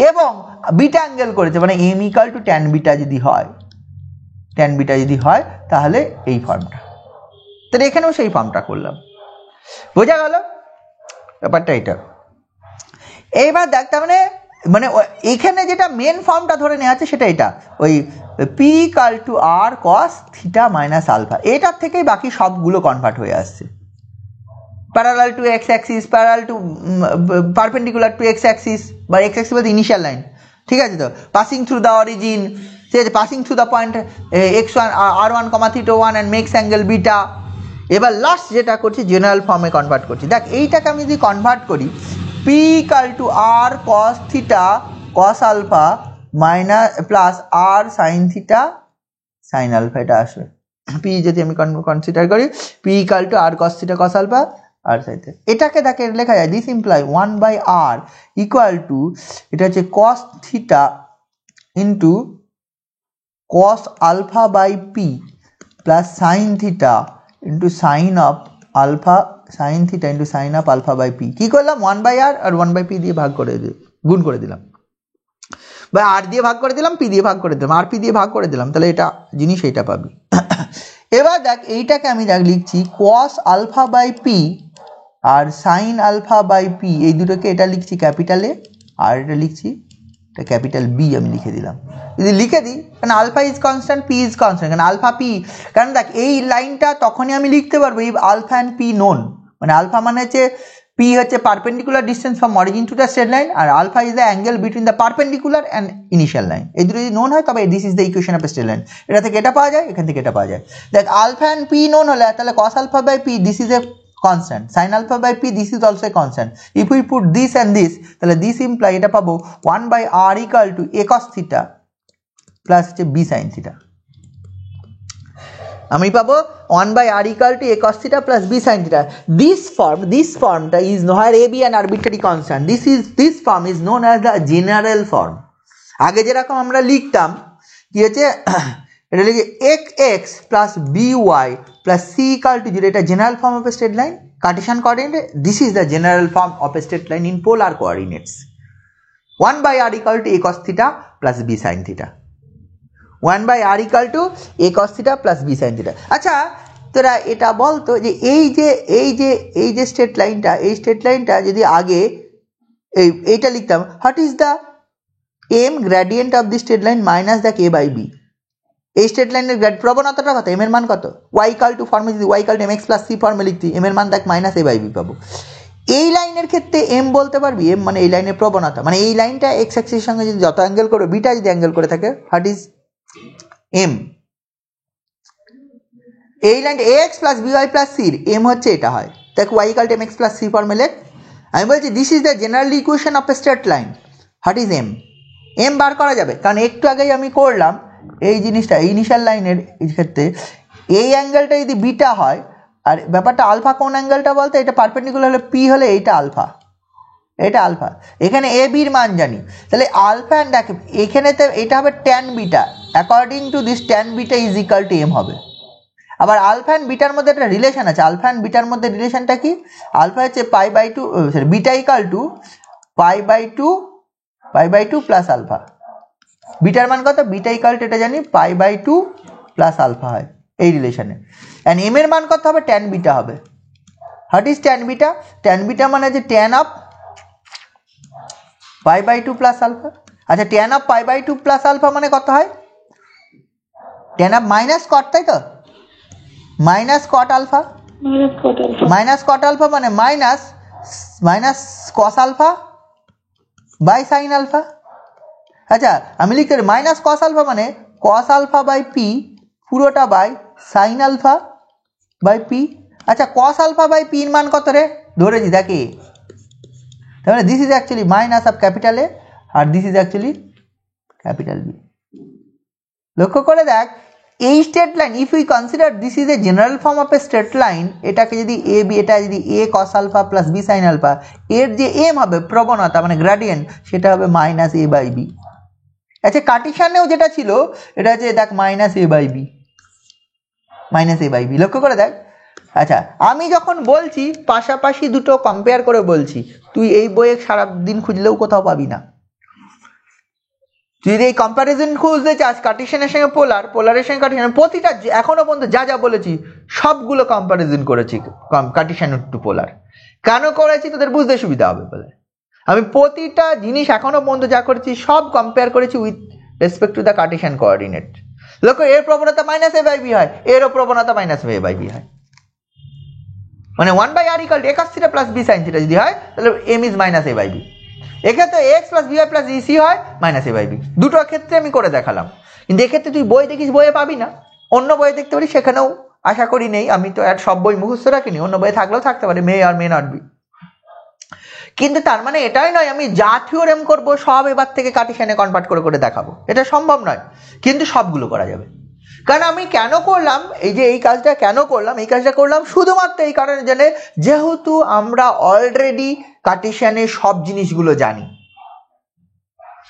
এবং বিটা অ্যাঙ্গেল করেছে, মানে m equal to tan beta যদি হয়, ট্যান বিটা যদি হয় তাহলে এই ফর্মটা, তাহলে এখানেও সেই ফর্মটা করলাম। বোঝা গেল ব্যাপারটা এটা। এইবার দেখ তার মানে মানে এখানে যেটা মেন ফর্মটা ধরে নেওয়া আছে সেটা এটা, ওই p equal to R cos theta minus alpha, এটার থেকেই বাকি সবগুলো কনভার্ট হয়ে আসছে। Parallel to x axis, parallel to perpendicular to x axis, বা এক্স অ্যাক্সিস বলতে ইনিশিয়াল লাইন, ঠিক আছে তো, পাসিং থ্রু দ্য অরিজিন, ঠিক আছে, passing through the point x one r one comma theta one and makes angle beta. এবার last যেটা করছি জেনারেল ফর্মে কনভার্ট করছি। দেখ এইটাকে আমি যদি কনভার্ট করি, p equal to R cos theta cos alpha minus plus r sine theta sine alpha, এটা আসবে পি যদি আমি কনসিডার করি, p equal to R cos theta cos alpha r sine theta, এটাকে দেখে লেখা যায় this imply 1/r equal to, এটা হচ্ছে cos theta into cos alpha by p plus sine theta into sine of alpha, sine theta into sine of alpha by p. কী করলাম, 1/r আর 1/p দিয়ে ভাগ করে গুণ করে দিলাম, বা আর দিয়ে ভাগ করে দিলাম, পি দিয়ে ভাগ করে দিলাম, আর পি দিয়ে ভাগ করে দিলাম, তাহলে এটা জিনিস এইটা পাবি। এবার দেখ এইটাকে আমি দেখ লিখছি কস আলফা বাই পি আর সাইন আলফা বাই পি, এই দুটোকে এটা লিখছি ক্যাপিটাল এ আর এটা লিখছি এটা ক্যাপিটাল বি, আমি লিখে দিলাম। যদি লিখে দিই, কারণ alpha is constant, p is constant, কারণ আলফা পি, কারণ দেখ এই লাইনটা তখনই আমি লিখতে পারবো এই আলফা অ্যান্ড পি নোন, মানে আলফা মানে হচ্ছে পি হচ্ছে perpendicular distance from origin to the straight line, আর alpha is the angle between the perpendicular and initial line, এই দুটো যদি নোন হয় তবে this is the equation of straight line, এটা থেকে এটা পাওয়া যায়, এখান থেকে এটা পাওয়া যায়। দেখ আলফা অ্যান্ড পি নোন হলে তাহলে cos alpha by p this is a constant, sin alpha by p this is also a constant, if we put this and this তাহলে this imply এটা পাবো 1/r equal to a cos theta plus হচ্ছে b sin theta, আমি পাবো 1/r equal to a cos theta plus b sin theta. This formটা is where a b an arbitrary constant, this form is known as the general form. আগে যেরকম আমরা লিখতাম কি হচ্ছে এটা লিখে x plus by plus c equal to 0, এটা general form of a straight line Cartesian coordinate, this is the general form of a straight line in polar coordinates, 1/r equal to a cos theta plus b sin theta, 1/r equal to a cos theta plus b sin theta। আচ্ছা তোরা এটা বলতো যে এই যে straight লাইনটা, এই straight লাইনটা যদি আগে এইটা লিখতাম, what is the m gradient of the straight line minus the k by b, এই স্ট্রেট লাইনের প্রবণতাটা কত, এম এর মান কত, y ইকুয়াল টু ফর্মে যদি y equal to mx plus c ফর্মে লিখতি, এম এর মান দেখ মাইনাস a বাই b পাবো। এই লাইনের ক্ষেত্রে m বলতে পারবি, m মানে এই লাইনের প্রবণতা, মানে এই লাইনটা x অ্যাক্সিসের সঙ্গে যদি যত অ্যাঙ্গেল করবে, বিটা যদি অ্যাঙ্গেল করে থাকে, হোয়াট ইজ m, এই লাইনটা ax plus by plus c m হচ্ছে এটা হয়, দেখ y equal to mx plus c ফর্মে লেখ। আমি বলছি this is the general equation of a straight line, what is m বার করা যাবে, কারণ একটু আগেই আমি করলাম এই জিনিসটা ইনিশিয়াল লাইনের ক্ষেত্রে, এই অ্যাঙ্গেলটা যদি বিটা হয়, আর ব্যাপারটা আলফা কোন অ্যাঙ্গেলটা বলতে, এটা পারপেন্ডিকুলার হলে পি হলে এইটা আলফা, এটা আলফা, এখানে এ বির মান জানি, তাহলে আলফা অ্যান্ড দেখ এখানে তো এটা হবে tan beta, according to this tan beta is equal to m হবে। আবার আলফা অ্যান্ড বিটার মধ্যে একটা রিলেশন আছে, আলফা অ্যান্ড বিটার মধ্যে রিলেশনটা কি, আলফা হচ্ছে π/2 sorry beta equal to π/2 plus alpha, বিটার মান কত, বিটা ইকুয়াল টু এটা জানি π/2 প্লাস আলফা হয় এই রিলেশনে, অ্যান্ড এম এর মান কত হবে, ট্যান বিটা হবে। What is tan beta, tan beta মানে হচ্ছে ট্যান অফ π/2 প্লাস আলফা। আচ্ছা ট্যান অফ π/2 প্লাস আলফা মানে কত হয়, ট্যান অফ মাইনাস কট, তাই তো, minus cot alpha, minus cot alpha মানে minus cos alpha by sine alpha. আচ্ছা আমি লিখতে পারি মাইনাস কস আলফা মানে কস আলফা বাই পি পুরোটা by sine alpha by p. আচ্ছা কস আলফা বাই পি এর মান কত রে? ধরেছি দেখি, তার মানে this is actually minus of capital A আর this is actually capital B. লক্ষ্য করে দেখ এই straight line, if you consider this is a general form of a straight line, এটাকে যদি এ বি, এটা যদি A cos alpha plus B sine alpha, এর যে এম হবে প্রবণতা মানে গ্রেডিয়েন্ট, সেটা হবে মাইনাস এ বাই বি। আচ্ছা কার্টেশিয়ানেও যেটা ছিল এটা হচ্ছে দেখ minus a by b, minus a by b. লক্ষ্য করে দেখ। আচ্ছা আমি যখন বলছি পাশাপাশি দুটো কম্পেয়ার করে বলছি, তুই এই বইয়ে সারাদিন খুঁজলেও কোথাও পাবি না। তুই যদি এই কম্প্যারিজন খুঁজতে চাস কার্টেশিয়ানের সঙ্গে পোলার, পোলারের সঙ্গে কার্টেশিয়ান, প্রতিটা এখনো পর্যন্ত যা যা বলেছি সবগুলো কম্প্যারিজন করেছি কার্টেশিয়ান টু পোলার। কেন করেছি তোদের বুঝতে সুবিধা হবে বলে। আমি প্রতিটা জিনিস এখনো পর্যন্ত যা করেছি সব কম্পেয়ার করেছি with respect to the Kardashian coordinate. লক্ষ্য এর প্রবণতা মাইনাস এ বাই বি হয়, এরও প্রবণতা মাইনাস এ বাই বি হয়, মানে 1/r = a cos θ plus b sin θ যদি হয় তাহলে m is minus a by b. এক্ষেত্রে x plus b y plus c হয় মাইনাস এ বাই বি। দুটো ক্ষেত্রে আমি করে দেখালাম, কিন্তু এক্ষেত্রে তুই বই দেখিস বইয়ে পাবি না, অন্য বইয়ে দেখতে পারিস, সেখানেও আশা করি নেই। আমি তো আর সব বই মুখস্থ রাখিনি, অন্য বইয়ে থাকলেও থাকতে পারে, মে আর মে নট বি। কিন্তু তার মানে এটাই নয় আমি যা থিওরেম করবো সব এবার থেকে কার্টেশিয়ানে কনভার্ট করে করে দেখাবো, এটা সম্ভব নয়, কিন্তু সবগুলো করা যাবে। কারণ আমি কেন করলাম এই যে এই কাজটা কেন করলাম, এই কাজটা করলাম শুধুমাত্র এই কারণে জানে, যেহেতু আমরা অলরেডি কার্টেশিয়ানের সব জিনিসগুলো জানি,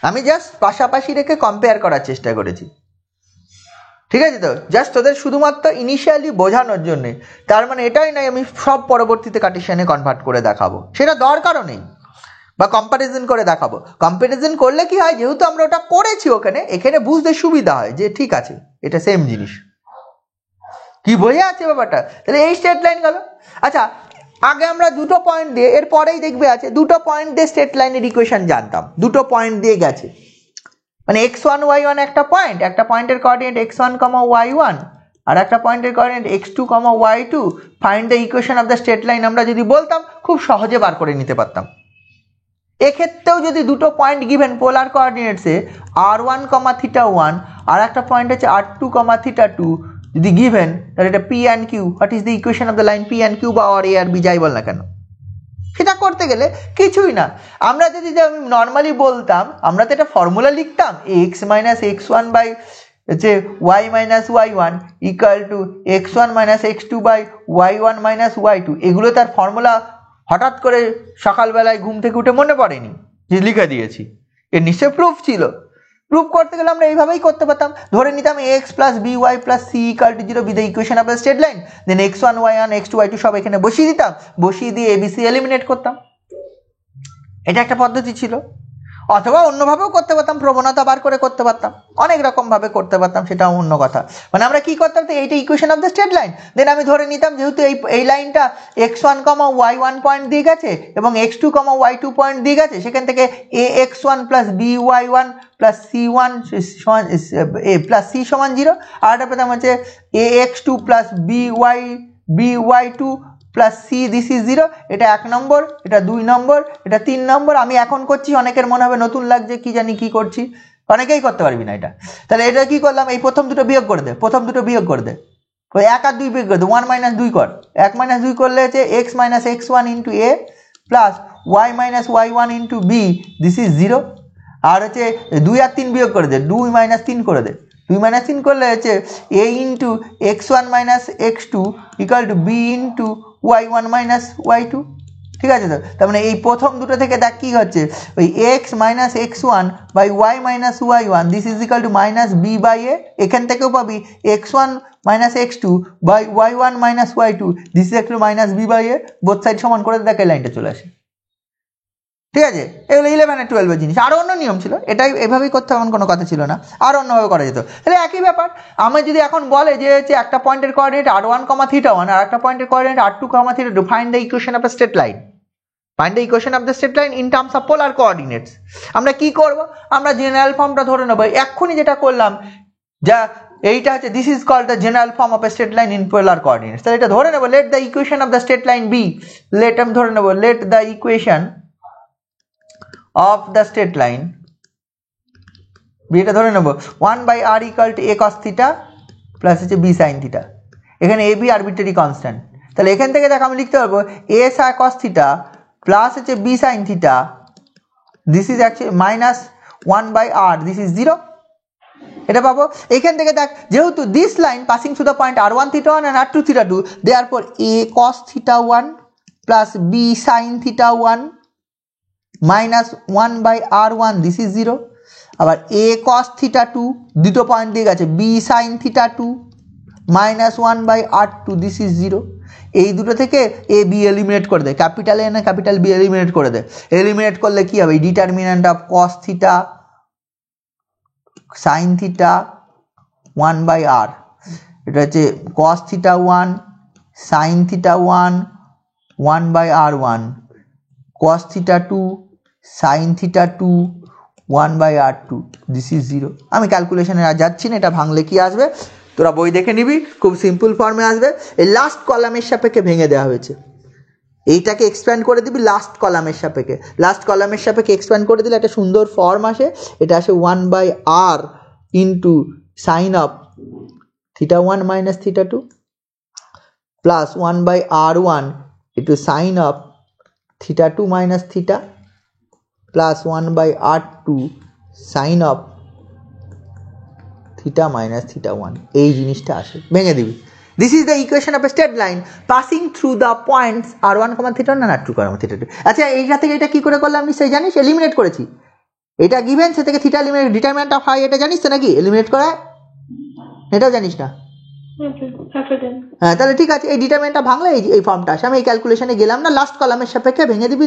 আমি জাস্ট পাশাপাশি রেখে কম্পেয়ার করার চেষ্টা করেছি। ঠিক আছে তো, জাস্ট তোদের শুধুমাত্র ইনিশিয়ালি বোঝানোর জন্যে। তার মানে এটাই নয় আমি সব পরবর্তীতে কার্টেশিয়ানে কনভার্ট করে দেখাবো, সেটা দরকারও নেই, বা কম্প্যারিজন করে দেখাবো। কম্প্যারিজন করলে কি হয়, যেহেতু আমরা ওটা করেছি ওখানে, এখানে বুঝতে সুবিধা হয় যে ঠিক আছে এটা সেম জিনিস, কি বোঝা আছে ব্যাপারটা। তাহলে এই স্ট্রেট লাইন গেল। আচ্ছা আগে আমরা দুটো পয়েন্ট দিয়ে, এর পরেই দেখবে আছে দুটো পয়েন্ট দিয়ে স্ট্রেট লাইনের ইকুয়েশন জানতাম, দুটো পয়েন্ট দিয়ে গেছে, মানে x1 y1 একটা পয়েন্ট, একটা পয়েন্টের কোঅর্ডিনেট x1, y1 আর একটা পয়েন্টের coordinate x2, y2, find the equation of the straight line আমরা যদি বলতাম খুব সহজে বার করে নিতে পারতাম। এক্ষেত্রেও যদি দুটো পয়েন্ট গিভেন পোলার কোঅর্ডিনেটসে r1, θ1 আর একটা পয়েন্ট হচ্ছে r2, θ2 যদি গিভেন, তাহলে এটা p and q, what is the equation of the line p and q বা or a আর b যাই বল না কেন। সেটা করতে গেলে কিছুই না, আমরা যদি নর্মালি বলতাম, আমরা তো এটা ফর্মুলা লিখতাম x মাইনাস x1 বাই হচ্ছে y minus y1 equal to x1 minus x2 by y1 minus y2। এগুলো তার ফর্মুলা হঠাৎ করে সকালবেলায় ঘুম থেকে উঠে মনে পড়েনি যে লিখে দিয়েছি, এর নিশ্চয় প্রুফ ছিল। প্রুফ করতে গেলে আমরা এইভাবেই করতে পারতাম, ধরে নিতাম x plus b y plus c equal to 0 be the equation of the straight line, then x1 y1 x2 y2 সব এখানে বসিয়ে দিতাম, বসিয়ে দিয়ে এবিসি এলিমিনেট করতাম। এটা একটা পদ্ধতি ছিল। অথবা অন্যভাবেও করতে পারতাম, প্রবণতা বার করে করতে পারতাম, অনেক রকম ভাবে করতে পারতাম, সেটাও অন্য কথা। মানে আমরা কি করতাম, তো এইটা equation of the straight line, then আমি ধরে নিতাম যেহেতু এই লাইনটা x1, y1 পয়েন্ট দিয়ে গেছে এবং x2, y2 পয়েন্ট দিয়ে গেছে, সেখান থেকে ax1 plus by1 plus c1 plus c সমান 0, আর একটা পেতাম হচ্ছে ax2 plus by2 plus c, this is 0। এটা 1 নম্বর, এটা 2 নম্বর, এটা 3 নম্বর। আমি এখন করছি, অনেকের মনে হবে নতুন লাগছে, কি জানি কি করছি, অনেকেই করতে পারবি না এটা। তাহলে এটা কি করলাম, এই প্রথম দুটো বিয়োগ করে দে, প্রথম দুটো বিয়োগ করে দে, 1 আর 2 বিয়োগ করে দে, 1 মাইনাস 2 কর, 1 মাইনাস 2 করলে হচ্ছে x minus x1 into a plus y minus y1 into b, this is 0। আর হচ্ছে 2 আর 3 বিয়োগ করে দে, 2 মাইনাস 3 করে দে, 2 মাইনাস 3 করলে হচ্ছে a into x1 minus x2 equal to b into y1 minus y2। ঠিক আছে তো, তার মানে এই প্রথম দুটো থেকে দেখ কি হচ্ছে, ওই x minus x1 by y minus y1 this is equal to minus b by a. এখান থেকেও পাবি x1 minus x2 by y1 minus y2 this is equal to minus b by a. Both side সমান করে দেখ এই লাইনটা চলে আসে। ঠিক আছে, এগুলো 11 আর 12 জিনিস, আরও অন্য নিয়ম ছিল, এটাই এভাবেই করতে এমন কোনো কথা ছিল না, আর অন্যভাবে করা যেত। তাহলে একই ব্যাপার, আমি যদি এখন বলে যে হচ্ছে একটা পয়েন্টের কোঅর্ডিনেট r1, θ1 আর একটা পয়েন্টের coordinate r2, θ2, find the equation of the straight line, find the equation of the straight line in terms of polar coordinates. আমরা কি করব, আমরা জেনারেল ফর্মটা ধরে নেব, এক্ষুনি যেটা করলাম, যা এইটা হচ্ছে this is called the general form of a straight line in polar coordinates. তাহলে এটা ধরে নেব, let the equation of the straight line be, আমি ধরে নেব let the equation of the straight line b, এটা ধরে নেব 1/r equal to a cos theta plus হচ্ছে বি সাইন থিটা। এখানে এ বি আরবিট্রারি কনস্ট্যান্ট, তাহলে এখান থেকে দেখ আমি লিখতে পারবো এ সাই কস থিটা প্লাস হচ্ছে b sine theta, this is actually minus 1/r, this is 0, এটা পাবো। এখান থেকে দেখ যেহেতু this line passing through the point r1 theta 1 and r2 theta 2, therefore a cos theta 1 plus b sin theta 1 minus 1/r1, this is 0। আবার a cos theta 2 দুটো point দিয়ে গেছে, b sin theta 2 minus 1/r2, this is 0। এই দুটো থেকে A B eliminate করে দেয়, capital A না ক্যাপিটাল বি এলিমিনেট করে দেয়। এলিমিনেট করলে কি হবে, determinant of cos theta sin theta 1/r, এটা হচ্ছে cos theta 1 sin theta 1 1/r1, cos theta 2 sin theta 2 1/r2, this is 0। আমি ক্যালকুলেশনে আর যাচ্ছি না, এটা ভাঙলে কি আসবে তোরা বই দেখে নিবি, খুব সিম্পল ফর্মে আসবে। এই লাস্ট কলামের সাপেক্ষে ভেঙে দেওয়া হয়েছে, এইটাকে এক্সপ্যান্ড করে দিবি লাস্ট কলামের সাপেক্ষে, লাস্ট কলামের সাপেক্ষে এক্সপ্যান্ড করে দিলে একটা সুন্দর ফর্ম আসে, এটা আসে 1/r into sine of theta 1 minus theta 2 plus 1/r1 into sine of theta 2 minus theta plus 1/r2 sine of theta minus theta 1, এই জিনিসটা আসে, ভেঙে দিবি। This is the equation of a straight line passing through the points r1, theta 1 and r2, theta 2। আচ্ছা এইটা থেকে এটা কি করে করলাম নিশ্চয়ই জানিস, এলিমিনেট করেছি, এটা গিভেন সে থেকে theta eliminate, determinant of phi এটা জানিস তো নাকি, এলিমিনেট করা এটাও জানিস না? হ্যাঁ তাহলে ঠিক আছে, এই ডিটারমিনেন্টটা ভাঙলে এই ফর্মটা আসে। আমি এই ক্যালকুলেশনে গেলাম না, লাস্ট কলামের সাপেক্ষে ভেঙে দিবি,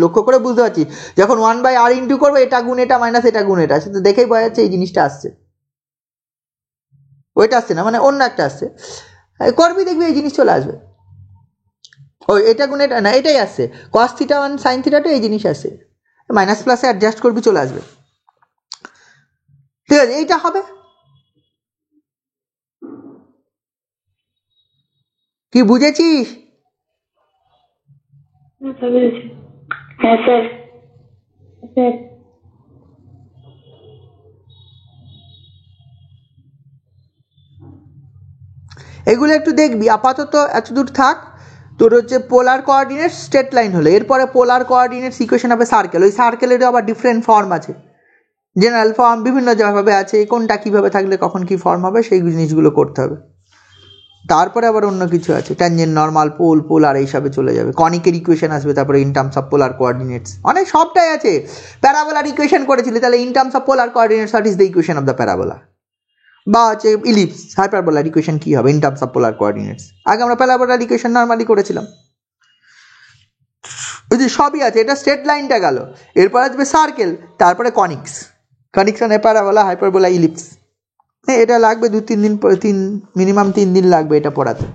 লক্ষ্য করে বুঝতে পারছি যখন 1/r ইন্টু করবো এটা গুণ এটা মাইনাস এটা গুণ এটা, সেটা দেখেই বোঝা যাচ্ছে এই জিনিসটা আসছে, ওইটা আসছে না মানে অন্য একটা আসছে, করবি দেখবি এই জিনিস চলে আসবে। ওই এটা গুণ এটা না, এটাই আসছে cos থিটা 1 sin থিটা 2, এই জিনিস আসছে, মাইনাস প্লাসে অ্যাডজাস্ট করবি চলে আসবে, ঠিক আছে এইটা হবে। কি বুঝেছিস? হ্যাঁ স্যার। এগুলো একটু দেখবি, আপাতত এতদূর থাক। তোর হচ্ছে পোলার কোঅর্ডিনেট স্ট্রেট লাইন হলো, এরপরে পোলার কোঅর্ডিনেট ইকুয়েশন হবে সার্কেল, ওই সার্কেলেরও আবার ডিফারেন্ট ফর্ম আছে, জেনারেল ফর্ম বিভিন্ন ভাবে আছে, কোনটা কিভাবে থাকলে কখন কি ফর্ম হবে সেই জিনিসগুলো করতে হবে। তারপরে আবার অন্য কিছু আছে, ট্যানজেন্ট নর্মাল পোল পোলার এইসবে চলে যাবে, কনিকের ইকুয়েশন আসবে, তারপরে in terms of polar coordinates, অনেক সবটাই আছে। প্যারাবোলার ইকুয়েশন করেছিলি, তাহলে in terms of polar coordinates what is the equation of the parabola, বা হচ্ছে ইলিপস হাইপারবোলার ইকুয়েশন কি হবে in terms of polar coordinates. আগে আমরা প্যারাবোলার ইকুয়েশন নরমালি করেছিলাম, ওই যে সবই আছে। এটা স্ট্রেট লাইনটা গেল, এরপর আসবে সার্কেল, তারপরে কনিক্স, কনিকশনে প্যারাবোলা হাইপারবোলা ইলিপস। হ্যাঁ এটা লাগবে 2-3 দিন, মিনিমাম 3 দিন লাগবে এটা পড়াতে।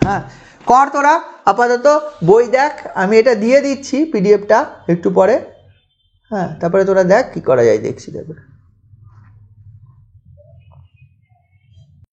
হ্যাঁ কর তোরা, আপাতত বই দেখ, আমি এটা দিয়ে দিচ্ছি পিডিএফটা একটু পরে, হ্যাঁ তারপরে তোরা দেখ কি করা যায়, দেখছি তারপরে।